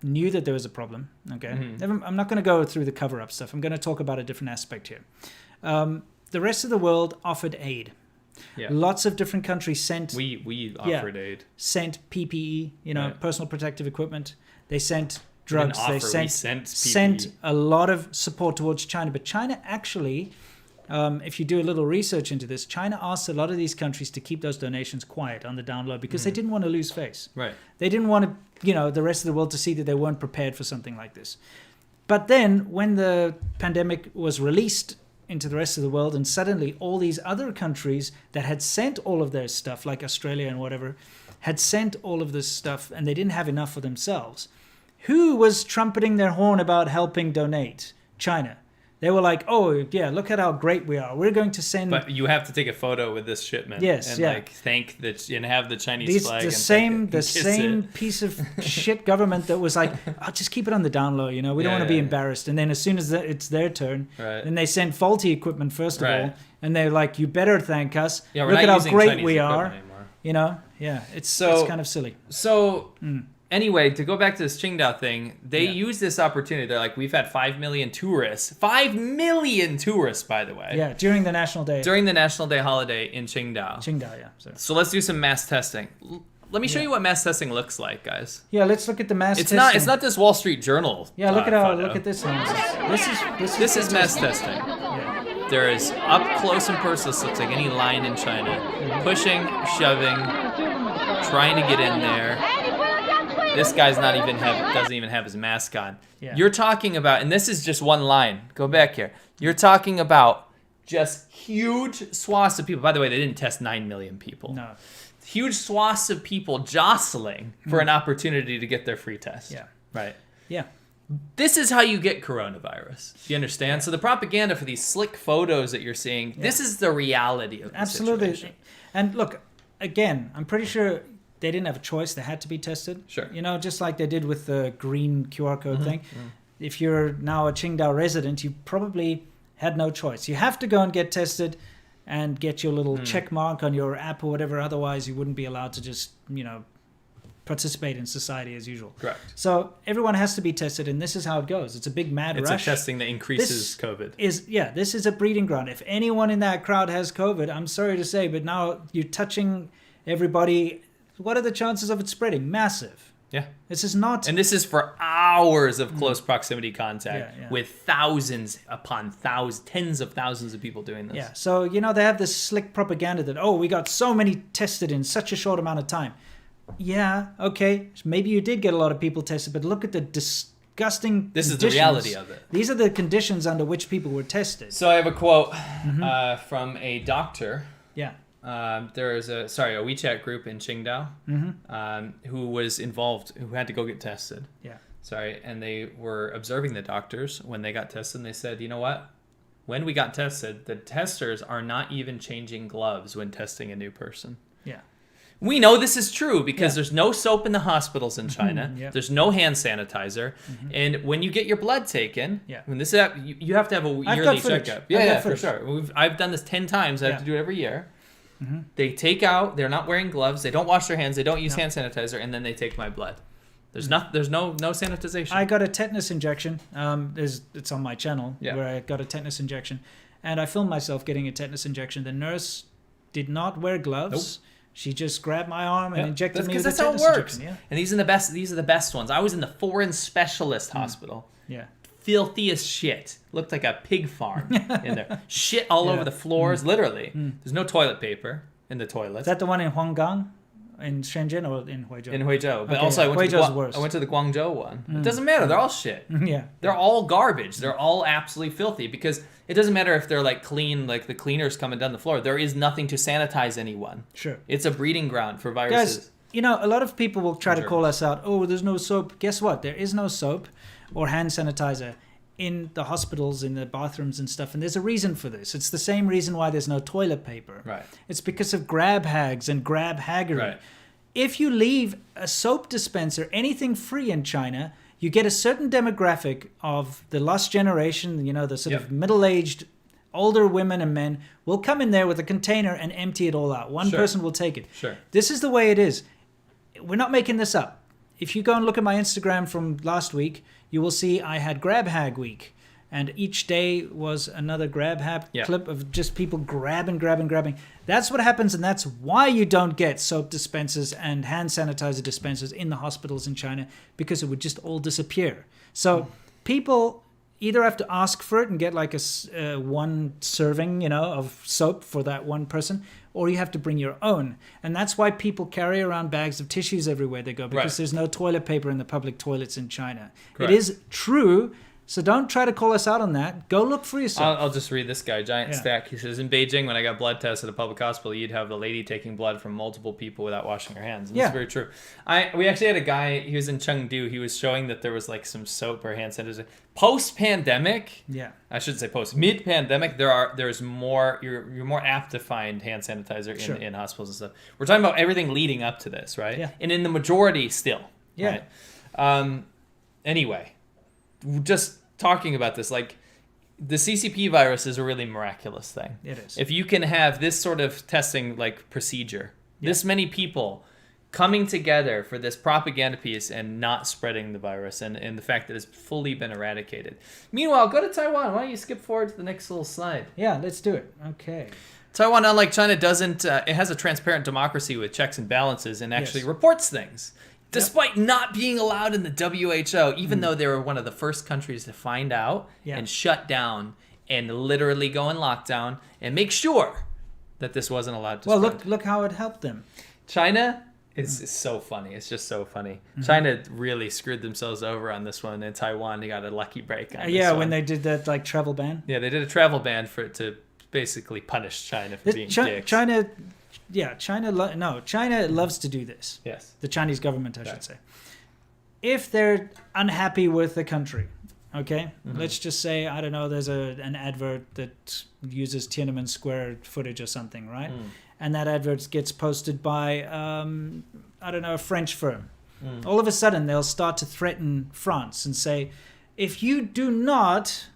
knew that there was a problem? Okay. I'm not going to go through the cover-up stuff. I'm going to talk about a different aspect here. The rest of the world offered aid. Yeah. Lots of different countries sent... We offered aid. Sent PPE, personal protective equipment. They sent drugs. They sent a lot of support towards China. But China actually, if you do a little research into this, China asked a lot of these countries to keep those donations quiet on the down low because they didn't want to lose face. Right. They didn't want to, the rest of the world to see that they weren't prepared for something like this. But then when the pandemic was released into the rest of the world, and suddenly all these other countries that had sent all of their stuff, like Australia and whatever, had sent all of this stuff, and they didn't have enough for themselves. Who was trumpeting their horn about helping donate? China. They were like, oh, yeah, look at how great we are. We're going to send... But you have to take a photo with this shipment. Yes, and thank and have the Chinese flag. The same piece of shit government that was like, oh, just keep it on the down low, we don't want to be embarrassed. And then as soon as it's their turn, then they send faulty equipment first of all. And they're like, you better thank us. Yeah, look at how great Chinese we are. Anymore. It's kind of silly. So... Anyway, to go back to this Qingdao thing, they use this opportunity. They're like, we've had 5 million tourists. 5 million tourists, by the way. Yeah, during the National Day. During the National Day holiday in Qingdao. So let's do some mass testing. Let me show you what mass testing looks like, guys. Yeah, let's look at the mass testing. It's not this Wall Street Journal. Yeah, look at this. This is mass testing. Yeah. There is up close and personal. This looks like any lion in China. Pushing, shoving, trying to get in there. This guy's doesn't even have his mask on. Yeah. You're talking about, and this is just one line. Go back here. You're talking about just huge swaths of people. By the way, they didn't test 9 million people. No. Huge swaths of people jostling for an opportunity to get their free test. Yeah. Right. Yeah. This is how you get coronavirus. Do you understand? Yeah. So the propaganda for these slick photos that you're seeing, this is the reality of the situation. And look, again, I'm pretty sure they didn't have a choice. They had to be tested. Sure. Just like they did with the green QR code thing. If you're now a Qingdao resident, you probably had no choice. You have to go and get tested and get your little check mark on your app or whatever. Otherwise, you wouldn't be allowed to just, participate in society as usual. Correct. So everyone has to be tested, and this is how it goes. It's a big mad rush. It's a testing that increases COVID. This is a breeding ground. If anyone in that crowd has COVID, I'm sorry to say, but now you're touching everybody. What are the chances of it spreading? Massive. Yeah. This is not... And this is for hours of close proximity contact with thousands upon thousands, tens of thousands of people doing this. Yeah. So, they have this slick propaganda that, we got so many tested in such a short amount of time. Yeah, okay. Maybe you did get a lot of people tested, but look at the disgusting This is the reality of it. These are the conditions under which people were tested. So I have a quote from a doctor. Yeah. There is a WeChat group in Qingdao who was involved, who had to go get tested. Yeah. And they were observing the doctors when they got tested, and they said, you know what? When we got tested, the testers are not even changing gloves when testing a new person. Yeah. We know this is true because there's no soap in the hospitals in China. There's no hand sanitizer. And when you get your blood taken, when this you have to have a yearly checkup. Yeah, for sure. I've done this 10 times. I have to do it every year. They take out, they're not wearing gloves, they don't wash their hands, they don't use hand sanitizer, and then they take my blood. There's no sanitization. I got a tetanus injection. It's on my channel where I got a tetanus injection. And I filmed myself getting a tetanus injection. The nurse did not wear gloves. Nope. She just grabbed my arm and injected me with a tetanus injection. Yeah. And these are the best ones. I was in the foreign specialist hospital. Yeah. Filthy as shit. Looked like a pig farm in there. Shit all over the floors, literally. There's no toilet paper in the toilets. Is that the one in Huanggang? In Shenzhen or in Huizhou? In Huizhou. But also I went to the Guangzhou one. It doesn't matter. They're all shit. Yeah. They're all garbage. They're all absolutely filthy because it doesn't matter if they're like clean, like the cleaners coming down the floor. There is nothing to sanitize anyone. Sure. It's a breeding ground for viruses. Guys, a lot of people will try to call us out. Oh, there's no soap. Guess what? There is no soap or hand sanitizer in the hospitals, in the bathrooms and stuff. And there's a reason for this. It's the same reason why there's no toilet paper. Right. It's because of grab hags and grab haggery. Right. If you leave a soap dispenser, anything free in China, you get a certain demographic of the lost generation, the sort of middle-aged older women and men will come in there with a container and empty it all out. One person will take it. Sure. This is the way it is. We're not making this up. If you go and look at my Instagram from last week, you will see I had Grab Hag Week. And each day was another grab clip of just people grabbing. That's what happens, and that's why you don't get soap dispensers and hand sanitizer dispensers in the hospitals in China, because it would just all disappear. So people either have to ask for it and get like a one serving, of soap for that one person, or you have to bring your own. And that's why people carry around bags of tissues everywhere they go, because there's no toilet paper in the public toilets in China. Correct. It is true. So don't try to call us out on that. Go look for yourself. I'll just read this guy, Giant Stack. He says, in Beijing, when I got blood tests at a public hospital, you'd have the lady taking blood from multiple people without washing her hands. And that's very true. We actually had a guy, he was in Chengdu, he was showing that there was like some soap or hand sanitizer. Post-pandemic, I should say mid-pandemic, there's more, you're more apt to find hand sanitizer in hospitals and stuff. We're talking about everything leading up to this, right? Yeah. And in the majority still. Yeah. Right? Anyway, just talking about this, like the CCP virus is a really miraculous thing. It is. If you can have this sort of testing like procedure, this many people coming together for this propaganda piece and not spreading the virus, and the fact that it's fully been eradicated. Meanwhile, go to Taiwan. Why don't you skip forward to the next little slide? Yeah, let's do it. Okay. Taiwan, unlike China, doesn't it has a transparent democracy with checks and balances and actually reports things. Despite not being allowed in the WHO, even though they were one of the first countries to find out and shut down and literally go in lockdown and make sure that this wasn't allowed to spread. Look how it helped them. China is so funny. It's just so funny. China really screwed themselves over on this one, and Taiwan, they got a lucky break on this one. When they did that like travel ban. Yeah, they did a travel ban to basically punish China for being dicks. China loves to do this. Yes. The Chinese government, I should say. If they're unhappy with the country, okay, let's just say, I don't know, there's an advert that uses Tiananmen Square footage or something, right? And that advert gets posted by, a French firm. All of a sudden, they'll start to threaten France and say, if you do not,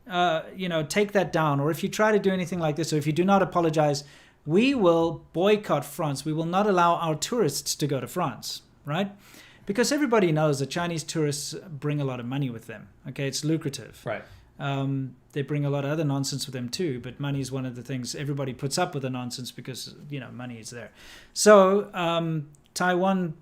take that down, or if you try to do anything like this, or if you do not apologize, we will boycott France. We will not allow our tourists to go to France, right? Because everybody knows that Chinese tourists bring a lot of money with them. Okay, it's lucrative. Right. They bring a lot of other nonsense with them too, but money is one of the things everybody puts up with the nonsense because, money is there. So Taiwan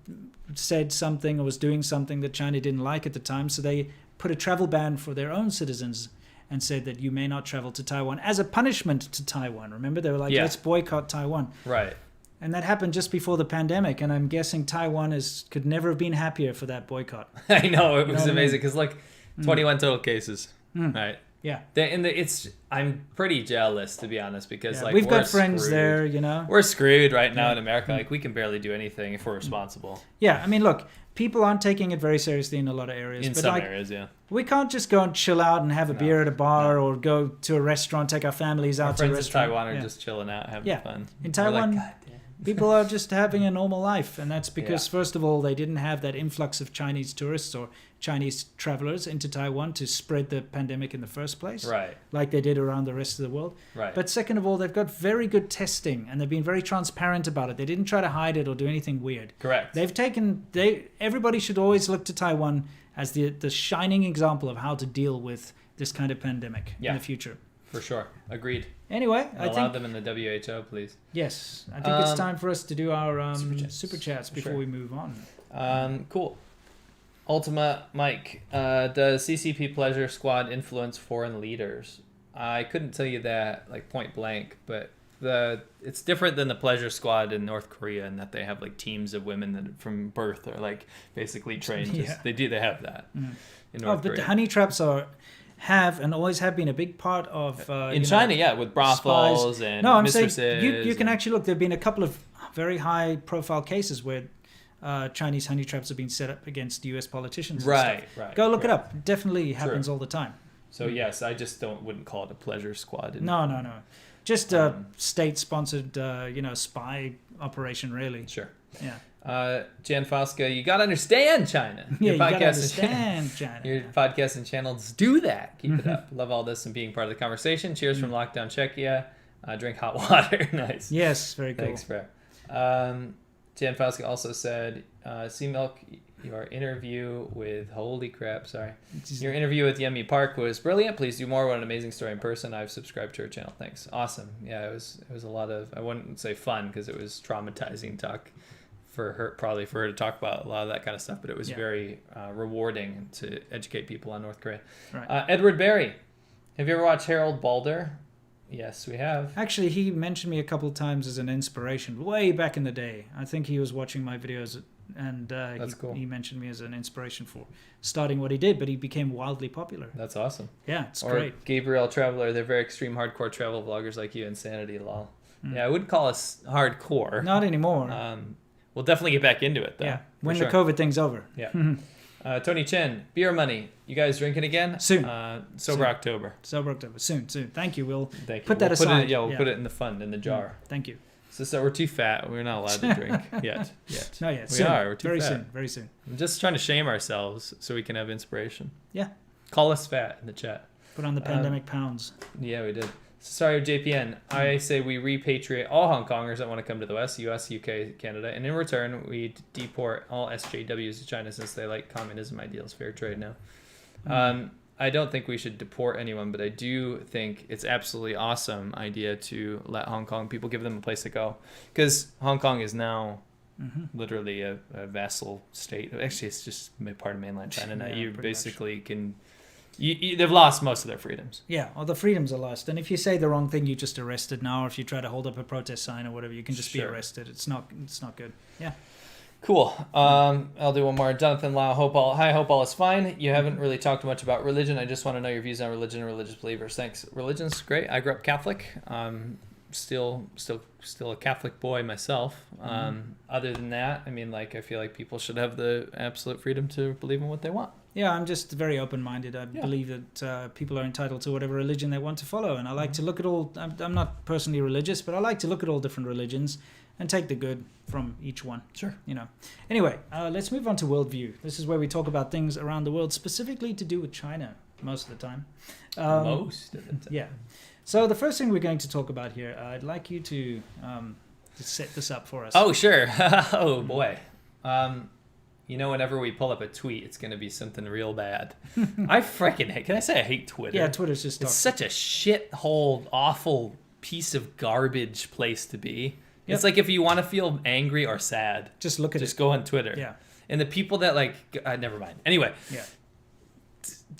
said something or was doing something that China didn't like at the time, so they put a travel ban for their own citizens and said that you may not travel to Taiwan as a punishment to Taiwan. Remember, they were like, let's boycott Taiwan. Right. And that happened just before the pandemic, and I'm guessing Taiwan could never have been happier for that boycott. I know, it was amazing, because 21 total cases, right? Yeah. I'm pretty jealous, to be honest, because we've got friends there, We're screwed right now in America. We can barely do anything if we're responsible. Yeah, I mean, look, people aren't taking it very seriously in a lot of areas. In some areas, yeah. We can't just go and chill out and have a beer at a bar or go to a restaurant, take our families out to a restaurant. Our friends in Taiwan are just chilling out, having fun. In Taiwan, people are just having a normal life, and that's because, first of all, they didn't have that influx of Chinese tourists or Chinese travelers into Taiwan to spread the pandemic in the first place, right? Like they did around the rest of the world. Right. But second of all, they've got very good testing, and they've been very transparent about it. They didn't try to hide it or do anything weird. Correct. Everybody should always look to Taiwan as the shining example of how to deal with this kind of pandemic in the future. For sure. Agreed. Anyway, allow them in the WHO, please. Yes. I think it's time for us to do our super chats before we move on. Cool. Ultima Mike, does CCP Pleasure Squad influence foreign leaders? I couldn't tell you that point blank, but it's different than the Pleasure Squad in North Korea in that they have teams of women that from birth are basically trained. They have that in North Korea. But the honey traps have and always have been a big part of in China, with brothels spies. And I'm mistresses. Saying you can actually look. There've been a couple of very high profile cases where Chinese honey traps have been set up against U.S. politicians. Right. Go look it up. It definitely happens all the time. So yes, I just wouldn't call it a pleasure squad. No. Just a state-sponsored, spy operation, really. Sure. Yeah. Jan Fosca, you gotta understand China. Yeah, you gotta understand China. Your podcasts and channels do that. Keep it up. Love all this and being part of the conversation. Cheers from Lockdown Czechia. Drink hot water. Nice. Yes, very cool. Thanks, Fred. Jan Fosca also said, Sea Milk, your interview with, your interview with Yemi Park was brilliant. Please do more. What an amazing story in person. I've subscribed to her channel. Thanks. Awesome. Yeah, it was a lot of, I wouldn't say fun because it was traumatizing talk for her to talk about a lot of that kind of stuff, but it was very rewarding to educate people on North Korea. Right. Edward Berry, have you ever watched Harold Balder? Yes, we have. Actually, he mentioned me a couple of times as an inspiration way back in the day. I think he was watching my videos and he mentioned me as an inspiration for starting what he did, but he became wildly popular. That's awesome. Yeah, it's great. Gabriel Traveler, they're very extreme hardcore travel vloggers like you. Insanity, lol. Yeah, I wouldn't call us hardcore. Not anymore. We'll definitely get back into it, though. Yeah, when the COVID thing's over. Yeah. Tony Chen, beer money. You guys drinking again? Soon. Sober October. Sober October. Soon. Thank you. We'll Thank you. put that aside. We'll put it in the fund, in the jar. Thank you. So we're too fat. We're not allowed to drink yet. Not yet. We are. We're too fat. Very soon. I'm just trying to shame ourselves so we can have inspiration. Yeah. Call us fat in the chat. Put on the pandemic pounds. Yeah, we did. Sorry, JPN. I say we repatriate all Hong Kongers that want to come to the West, US, UK, Canada, and in return, we deport all SJWs to China since they like communism ideals, fair trade now. I don't think we should deport anyone, but I do think it's absolutely awesome idea to let Hong Kong people, give them a place to go. Because Hong Kong is now literally a vassal state. Actually, it's just part of mainland China now. You basically can... they've lost most of their freedoms. Yeah, well, the freedoms are lost. And if you say the wrong thing, you're just arrested now. Or if you try to hold up a protest sign or whatever, you can just be arrested. It's not good. Yeah. Cool. I'll do one more. Jonathan Lau, hope all is fine. You haven't really talked much about religion. I just want to know your views on religion and religious believers. Thanks. Religion's great. I grew up Catholic. Still a Catholic boy myself. Other than that, I mean, like, I feel like people should have the absolute freedom to believe in what they want. Yeah, I'm just very open-minded. I believe that people are entitled to whatever religion they want to follow. And I like to look at all... I'm not personally religious, but I like to look at all different religions and take the good from each one. Sure. Anyway, let's move on to worldview. This is where we talk about things around the world, specifically to do with China most of the time. Most of the time. Yeah. So the first thing we're going to talk about here, I'd like you to set this up for us. Oh, sure. Oh, boy. Whenever we pull up a tweet, it's going to be something real bad. I freaking hate... Can I say I hate Twitter? Yeah, Twitter's just... It's such a shithole, awful piece of garbage place to be. Yep. It's like if you want to feel angry or sad, just look at it. Just go on Twitter. Yeah. And the people that never mind. Anyway. Yeah.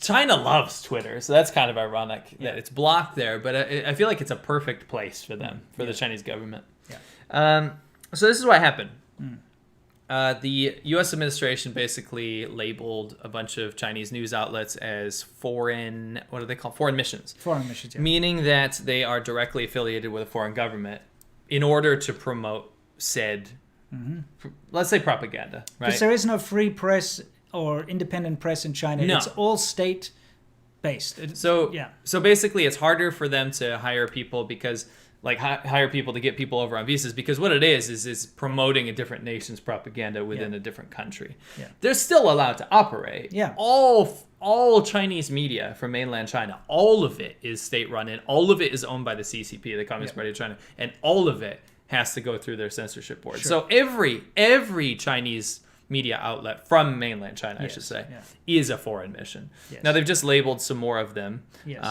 China loves Twitter, so that's kind of ironic that it's blocked there. But I feel like it's a perfect place for them, for the Chinese government. Yeah. So this is what happened. The U.S. administration basically labeled a bunch of Chinese news outlets as foreign... What are they called? Foreign missions. Foreign missions, yeah. Meaning that they are directly affiliated with a foreign government in order to promote said, let's say, propaganda, right? Because there is no free press or independent press in China. No. It's all state-based. So basically, it's harder for them to hire people because... hire people to get people over on visas, because what it is promoting a different nation's propaganda within a different country. Yeah. They're still allowed to operate. Yeah. All Chinese media from mainland China, all of it is state-run, and all of it is owned by the CCP, the Communist Party of China, and all of it has to go through their censorship board. Sure. So every Chinese media outlet from mainland China, I should say, is a foreign mission. Yes. Now, they've just labeled some more of them. Yes.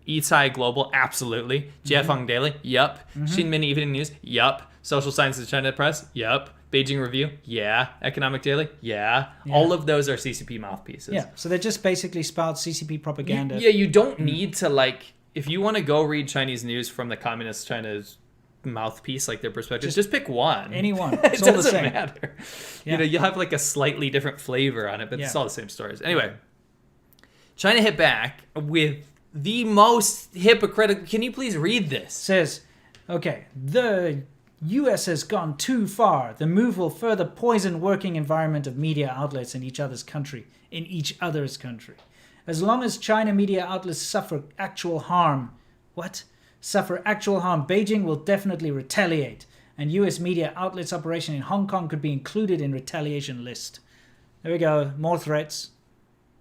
Yitai Global, absolutely. Jiefeng Daily, yup. Xinmin Evening News, yup. Social Sciences of China Press, yup. Beijing Review, yeah. Economic Daily, yeah. All of those are CCP mouthpieces. Yeah, so they just basically spout CCP propaganda. You don't need to, if you want to go read Chinese news from the Communist China's mouthpiece, their perspective, just pick one. Any one. It all the doesn't same. matter. Yeah. You'll have a slightly different flavor on it, but it's all the same stories. Anyway, China hit back with the most hypocritical... Can you please read this? Says, okay, the U.S. has gone too far. The move will further poison working environment of media outlets in each other's country. As long as China media outlets suffer actual harm... What? Suffer actual harm, Beijing will definitely retaliate. and U.S. media outlets' operation in Hong Kong could be included in retaliation list. There we go. More threats.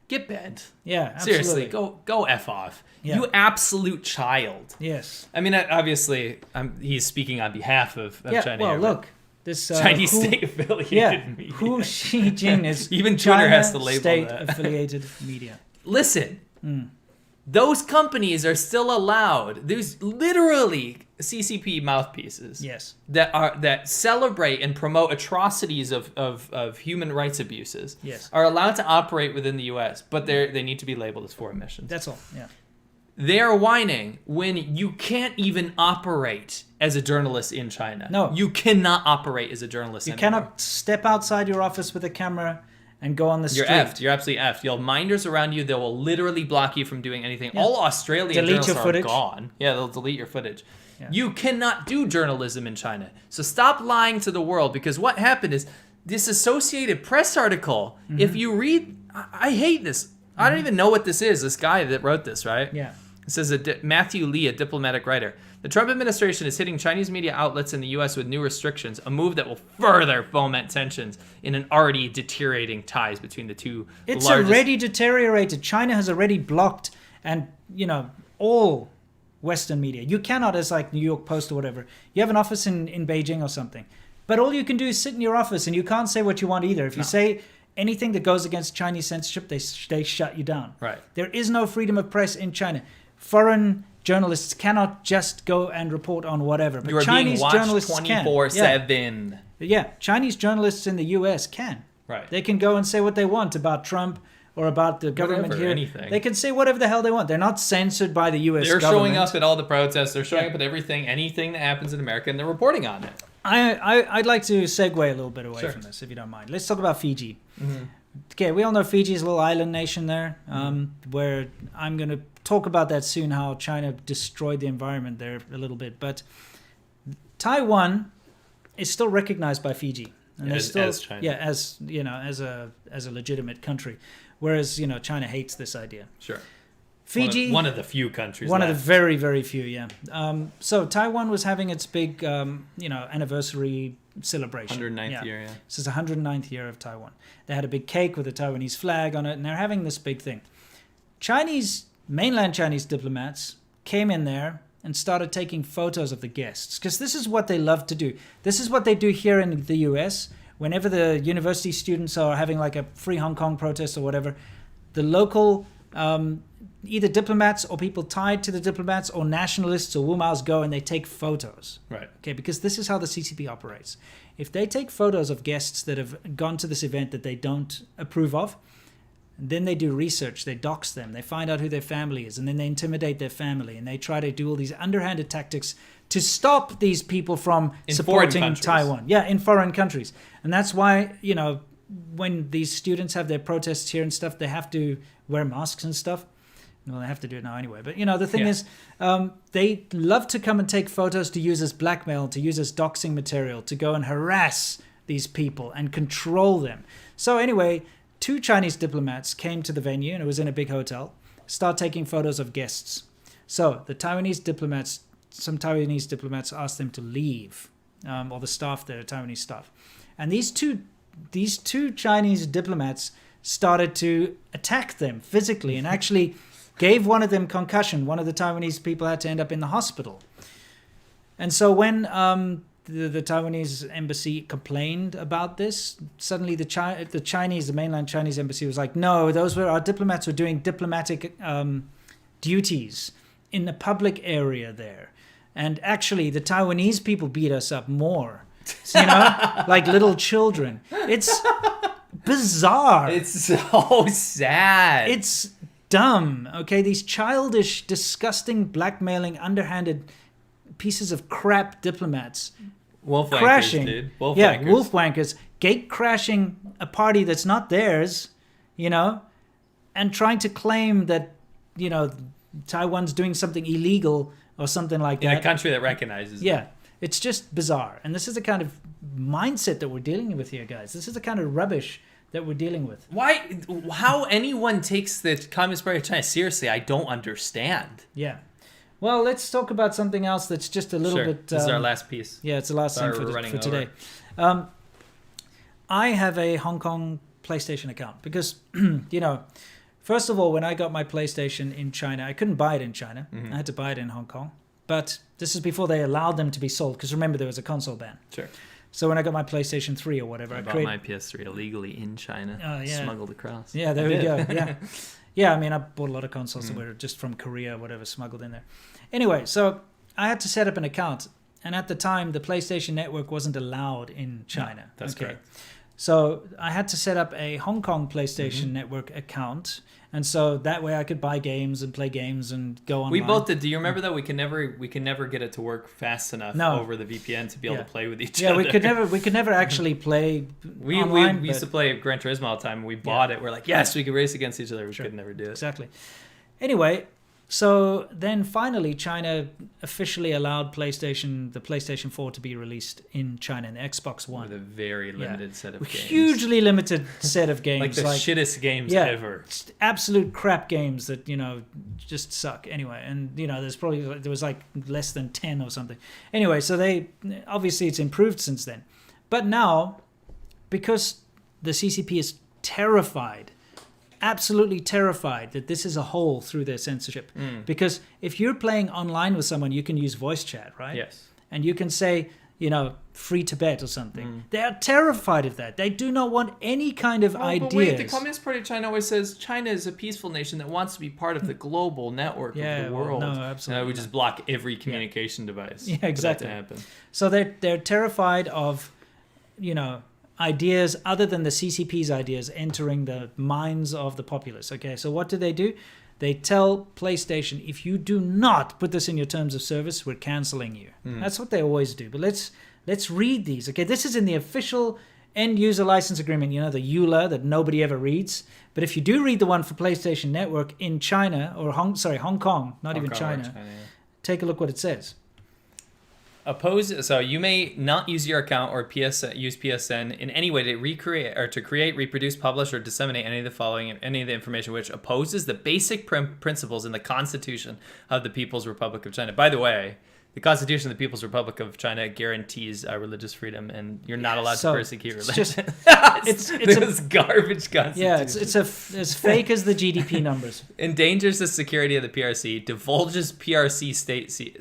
Get bent. Yeah, absolutely. Seriously, go F off. Yeah. You absolute child. Yes. I mean, obviously, he's speaking on behalf of China. Well, look. This Chinese state-affiliated media. Hu Xijin is even Twitter has to label state-affiliated media. Listen, those companies are still allowed. There's literally CCP mouthpieces. Yes. That celebrate and promote atrocities of human rights abuses. Yes. Are allowed to operate within the U.S., but they need to be labeled as foreign missions. That's all. Yeah. They are whining when you can't even operate as a journalist in China. No. You cannot operate as a journalist anymore. You cannot step outside your office with a camera and go on the street. You're effed. You're absolutely effed. You'll have minders around you that will literally block you from doing anything. Yeah. All Australian delete journalists your are gone. Yeah, they'll delete your footage. Yeah. You cannot do journalism in China. So stop lying to the world, because what happened is this Associated Press article, if you read, I hate this. I don't even know what this is, this guy that wrote this, right? Yeah. It says Matthew Lee, a diplomatic writer. The Trump administration is hitting Chinese media outlets in the U.S. with new restrictions, a move that will further foment tensions in an already deteriorating ties between the two It's largest... already deteriorated. China has already blocked all Western media. You cannot, as like New York Post or whatever, you have an office in Beijing or something. But all you can do is sit in your office and you can't say what you want either. If you say anything that goes against Chinese censorship, they shut you down. Right. There is no freedom of press in China. Foreign journalists cannot just go and report on whatever. But You are Chinese being watched journalists 24/7. Yeah, Chinese journalists in the U.S. can. Right. They can go and say what they want about Trump or about the government Whatever, here. anything. They can say whatever the hell they want. They're not censored by the U.S. They're government. showing up at all the protests. They're showing up at anything that happens in America, and they're reporting on it. I'd like to segue a little bit away from this, if you don't mind. Let's talk about Fiji. Okay, we all know Fiji is a little island nation there, where I'm going to talk about that soon, how China destroyed the environment there a little bit. But Taiwan is still recognized by Fiji. And as China. Yeah, as a legitimate country. Whereas, China hates this idea. Sure. Fiji, one of the few countries One left. of the very, very few, yeah. So Taiwan was having its big, anniversary celebration. 109th year, yeah. This is the 109th year of Taiwan. They had a big cake with a Taiwanese flag on it, and they're having this big thing. Mainland Chinese diplomats came in there and started taking photos of the guests, because this is what they love to do. This is what they do here in the US. Whenever the university students are having like a free Hong Kong protest or whatever, the local either diplomats or people tied to the diplomats or nationalists or Wumaos go and they take photos. Right. Okay, because this is how the CCP operates. If they take photos of guests that have gone to this event that they don't approve of, then they do research, they dox them, they find out who their family is, and then they intimidate their family, and they try to do all these underhanded tactics to stop these people from supporting Taiwan. Yeah, in foreign countries. And that's why, when these students have their protests here and stuff, they have to wear masks and stuff. Well, they have to do it now anyway. But, the thing is, they love to come and take photos to use as blackmail, to use as doxing material, to go and harass these people and control them. So anyway, 2 Chinese diplomats came to the venue, and it was in a big hotel, start taking photos of guests. So the some Taiwanese diplomats asked them to leave, or the staff there, Taiwanese staff. And these two Chinese diplomats started to attack them physically and actually gave one of them concussion. One of the Taiwanese people had to end up in the hospital. And so when the Taiwanese embassy complained about this, suddenly the mainland Chinese embassy was like, no, our diplomats were doing diplomatic duties in the public area there. And actually, the Taiwanese people beat us up more, like little children. It's bizarre. It's so sad. It's dumb, okay? These childish, disgusting, blackmailing, underhanded pieces of crap diplomats wolf crashing. Wankers, dude. Wolf wankers. wankers. Wolf wankers. Gate crashing a party that's not theirs, and trying to claim that, Taiwan's doing something illegal or something like that. In a country that recognizes Yeah. It's just bizarre. And this is the kind of mindset that we're dealing with here, guys. This is the kind of rubbish that we're dealing with. How anyone takes the Communist Party of China seriously, I don't understand. Yeah. Well, let's talk about something else that's just a little bit... This is our last piece. Yeah, it's the last thing for today. I have a Hong Kong PlayStation account because, first of all, when I got my PlayStation in China, I couldn't buy it in China. I had to buy it in Hong Kong. But this is before they allowed them to be sold, because remember, there was a console ban. Sure. So when I got my PlayStation 3 or whatever, I bought my PS3 illegally in China, smuggled across. Yeah, there we go. Yeah. Yeah, I mean, I bought a lot of consoles that were just from Korea or whatever, smuggled in there. Anyway, so I had to set up an account. And at the time, the PlayStation Network wasn't allowed in China. No, that's correct. So I had to set up a Hong Kong PlayStation Network account. And so that way I could buy games and play games and go online. We both did. Do you remember that we can never get it to work fast enough over the VPN to be able to play with each other? Yeah, we could never actually play online. We used to play Gran Turismo all the time. And we bought it. We're like, yes, we could race against each other. We could never do it. Exactly. Anyway, so then finally China officially allowed the PlayStation 4 to be released in China and the Xbox One. With a very limited set of games. Hugely limited set of games. Like the shittest games ever. Absolute crap games that, just suck. Anyway, and, there was like less than 10 or something. Anyway, so obviously it's improved since then. But now, because the CCP is terrified, absolutely terrified that this is a hole through their censorship. Because if you're playing online with someone, you can use voice chat, right? Yes. And you can say, free Tibet or something. They are terrified of that. They do not want any kind of ideas. But wait, the Communist Party of China always says China is a peaceful nation that wants to be part of the global network of the world. Well, no, absolutely. We just block every communication device. Yeah, exactly. For that to happen. So they're terrified of, ideas other than the CCP's ideas entering the minds of the populace. Okay, so what do? They tell PlayStation, if you do not put this in your terms of service, we're canceling you. That's what they always do. But let's read these. Okay, this is in the official end user license agreement, the EULA that nobody ever reads. But if you do read the one for PlayStation Network in China, or Hong Kong, not even China, take a look what it says. So you may not use your account or use PSN in any way to recreate or to create, reproduce, publish, or disseminate any of the information which opposes the basic principles in the Constitution of the People's Republic of China. By the way, the Constitution of the People's Republic of China guarantees religious freedom, and you're not allowed to persecute religion. It's a garbage constitution. Yeah, it's as fake as the GDP numbers. Endangers the security of the PRC, divulges PRC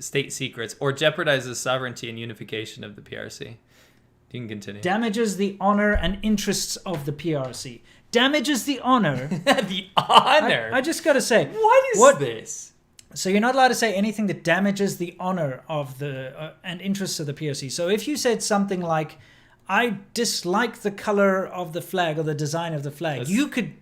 state secrets, or jeopardizes sovereignty and unification of the PRC. You can continue. Damages the honor and interests of the PRC. Damages the honor. The honor? I just got to say. What is this? So you're not allowed to say anything that damages the honor of the and interests of the PRC. So if you said something like, I dislike the color of the flag or the design of the flag, you could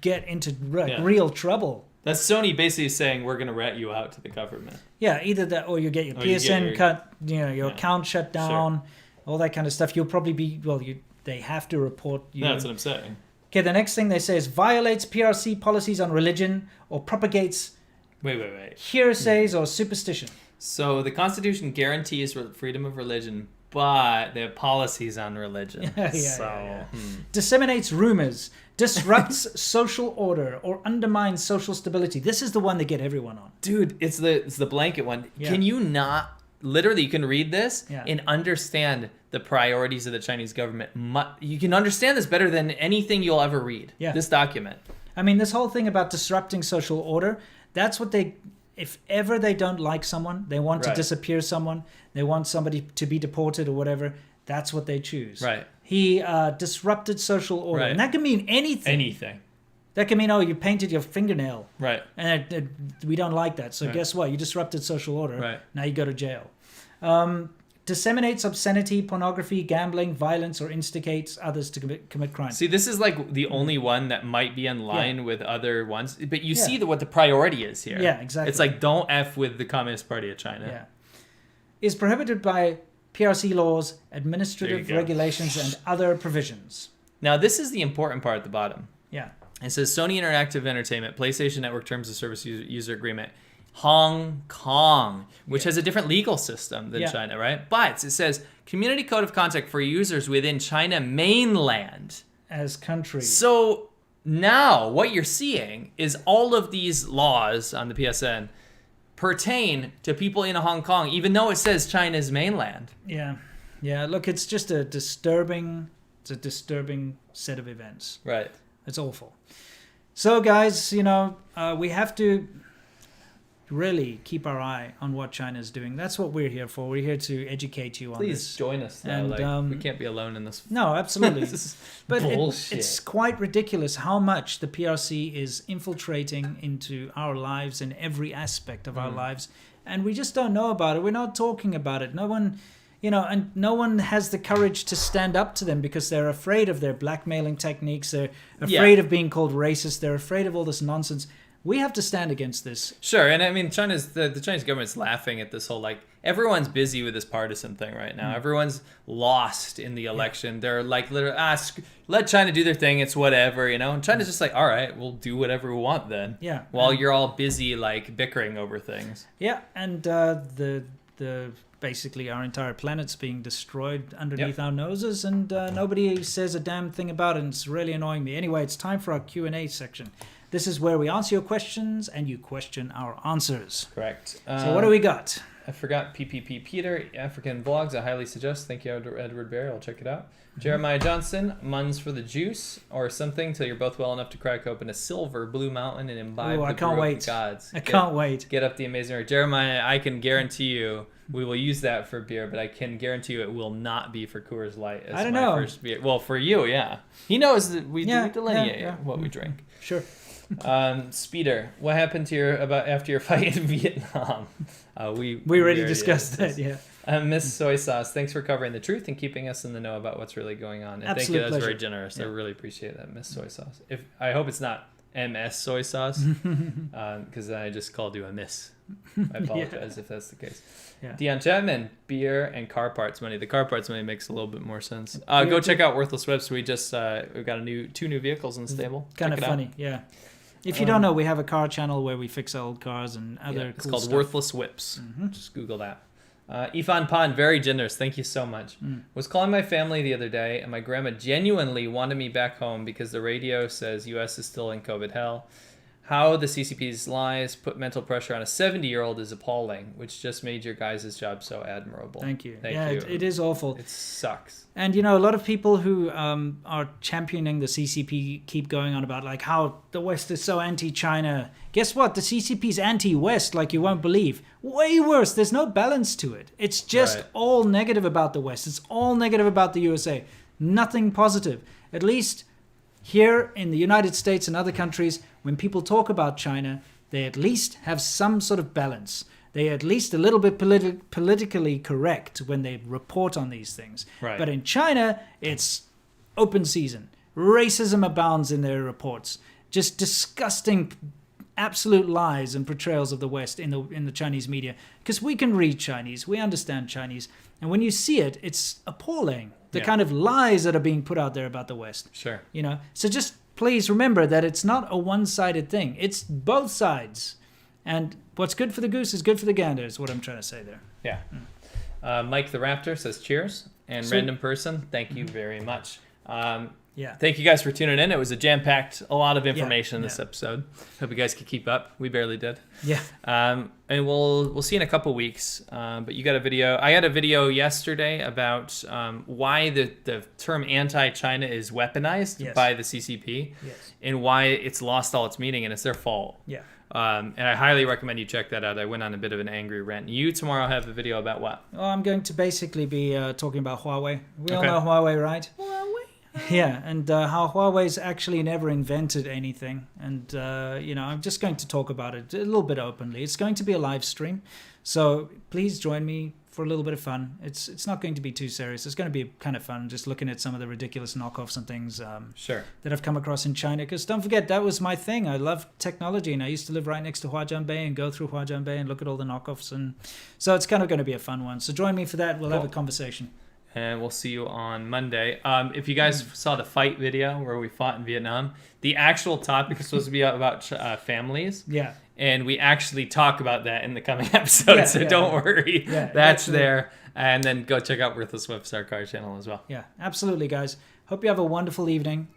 get into real trouble. That's Sony basically saying we're going to rat you out to the government. Yeah, either that or you get your PSN cut, your account shut down, all that kind of stuff. You'll probably be, they have to report you. That's what I'm saying. Okay, the next thing they say is violates PRC policies on religion or propagates hearsays or superstition. So the Constitution guarantees freedom of religion, but they have policies on religion. Disseminates rumors, disrupts social order, or undermines social stability. This is the one they get everyone on. Dude, it's the blanket one. Yeah. Can you not... Literally, you can read this and understand the priorities of the Chinese government. You can understand this better than anything you'll ever read. Yeah. This document. I mean, this whole thing about disrupting social order... That's what if ever they don't like someone, they want to disappear someone, they want somebody to be deported or whatever, that's what they choose. Right. He disrupted social order. Right. And that can mean anything. Anything. That can mean, you painted your fingernail. Right. And we don't like that. So guess what? You disrupted social order. Right. Now you go to jail. Disseminates obscenity, pornography, gambling, violence, or instigates others to commit crime. See, this is like the only one that might be in line with other ones. But you see what the priority is here. Yeah, exactly. It's like, don't F with the Communist Party of China. Yeah. Is prohibited by PRC laws, administrative regulations, and other provisions. Now, this is the important part at the bottom. Yeah. It says Sony Interactive Entertainment, PlayStation Network Terms of Service User Agreement, Hong Kong, which has a different legal system than China, right? But it says Community Code of Conduct for users within China mainland. As country. So now what you're seeing is all of these laws on the PSN pertain to people in Hong Kong, even though it says China's mainland. Yeah. Look, it's just a disturbing set of events. Right. It's awful. So, guys, we have to really keep our eye on what China's doing. That's what we're here for. We're here to educate you on this. Please join us, though. And, we can't be alone in this. No, absolutely. This is but bullshit. It's quite ridiculous how much the PRC is infiltrating into our lives and every aspect of our lives. And we just don't know about it. We're not talking about it. No one, and no one has the courage to stand up to them because they're afraid of their blackmailing techniques. They're afraid of being called racist. They're afraid of all this nonsense. We have to stand against this. Sure, and I mean, the Chinese government's laughing at this whole, everyone's busy with this partisan thing right now. Everyone's lost in the election. They're literally, let China do their thing, it's whatever, and China's just all right, we'll do whatever we want then. Yeah. While you're all busy, bickering over things. Yeah, and basically our entire planet's being destroyed underneath our noses, and nobody says a damn thing about it, and it's really annoying me. Anyway, it's time for our Q&A section. This is where we answer your questions and you question our answers. Correct. So what do we got? I forgot PPP Peter, African Vlogs, I highly suggest. Thank you, Edward Barry. I'll check it out. Jeremiah Johnson, Muns for the juice or something till you're both well enough to crack open a silver Blue Mountain and imbibe the brew of the gods. I can't wait. Get up the amazing art. Jeremiah, I can guarantee you we will use that for beer, but I can guarantee you it will not be for Coors Light as I don't know. First beer. Well, for you, yeah. He knows that we delineate what we drink. Sure. Speeder, what happened to after your fight in Vietnam? We already discussed that. Yeah. Miss Soy Sauce, thanks for covering the truth and keeping us in the know about what's really going on. And Absolute thank you, that's pleasure. very generous. Yeah. I really appreciate that, Miss Soy Sauce. I hope it's not MS Soy Sauce, because then I just called you a miss. I apologize if that's the case. Yeah. Dion Chapman, beer and car parts money. The car parts money makes a little bit more sense. Go check out Worthless Whips. We just we've got two new vehicles in the stable. Kind of funny, yeah. If you don't know, we have a car channel where we fix old cars and other it's cool called stuff. Worthless Whips. Just Google that. Ifan Pan, very generous. Thank you so much. Was calling my family the other day, and my grandma genuinely wanted me back home because the radio says U.S. is still in COVID hell. How the CCP's lies put mental pressure on a 70-year-old is appalling, which just made your guys' job so admirable. Thank you. Thank you. It is awful. It sucks. And, a lot of people who are championing the CCP keep going on about, how the West is so anti-China. Guess what? The CCP's anti-West like you won't believe. Way worse. There's no balance to it. It's just all negative about the West. It's all negative about the USA. Nothing positive. At least here in the United States and other countries, when people talk about China, they at least have some sort of balance. They're at least a little bit politically correct when they report on these things. Right. But in China, it's open season. Racism abounds in their reports. Just disgusting, absolute lies and portrayals of the West in the Chinese media. Because we can read Chinese, we understand Chinese, and when you see it, it's appalling. The kind of lies that are being put out there about the West. Sure. So just please remember that it's not a one-sided thing. It's both sides. And what's good for the goose is good for the gander is what I'm trying to say there. Yeah. Mike the Raptor says cheers. And Random Person, thank you very much. Thank you guys for tuning in. It was a lot of information in this episode. Hope you guys could keep up. We barely did. Yeah. And we'll see in a couple weeks. But you got a video. I had a video yesterday about why the term anti-China is weaponized by the CCP and why it's lost all its meaning and it's their fault. Yeah. And I highly recommend you check that out. I went on a bit of an angry rant. You tomorrow have a video about what? Well, I'm going to basically be talking about Huawei. We all know Huawei, right? Huawei. Yeah, and how Huawei's actually never invented anything. And, I'm just going to talk about it a little bit openly. It's going to be a live stream. So please join me for a little bit of fun. It's not going to be too serious. It's going to be kind of fun just looking at some of the ridiculous knockoffs and things that I've come across in China. Because don't forget, that was my thing. I love technology, and I used to live right next to Huajianbei and go through Huajianbei and look at all the knockoffs. And so it's kind of going to be a fun one. So join me for that. We'll have a conversation. And we'll see you on Monday. If you guys saw the fight video where we fought in Vietnam, the actual topic is supposed to be about families. Yeah. And we actually talk about that in the coming episode, so don't worry. Yeah, that's there. And then go check out Worthless Whips, our car channel as well. Yeah, absolutely, guys. Hope you have a wonderful evening.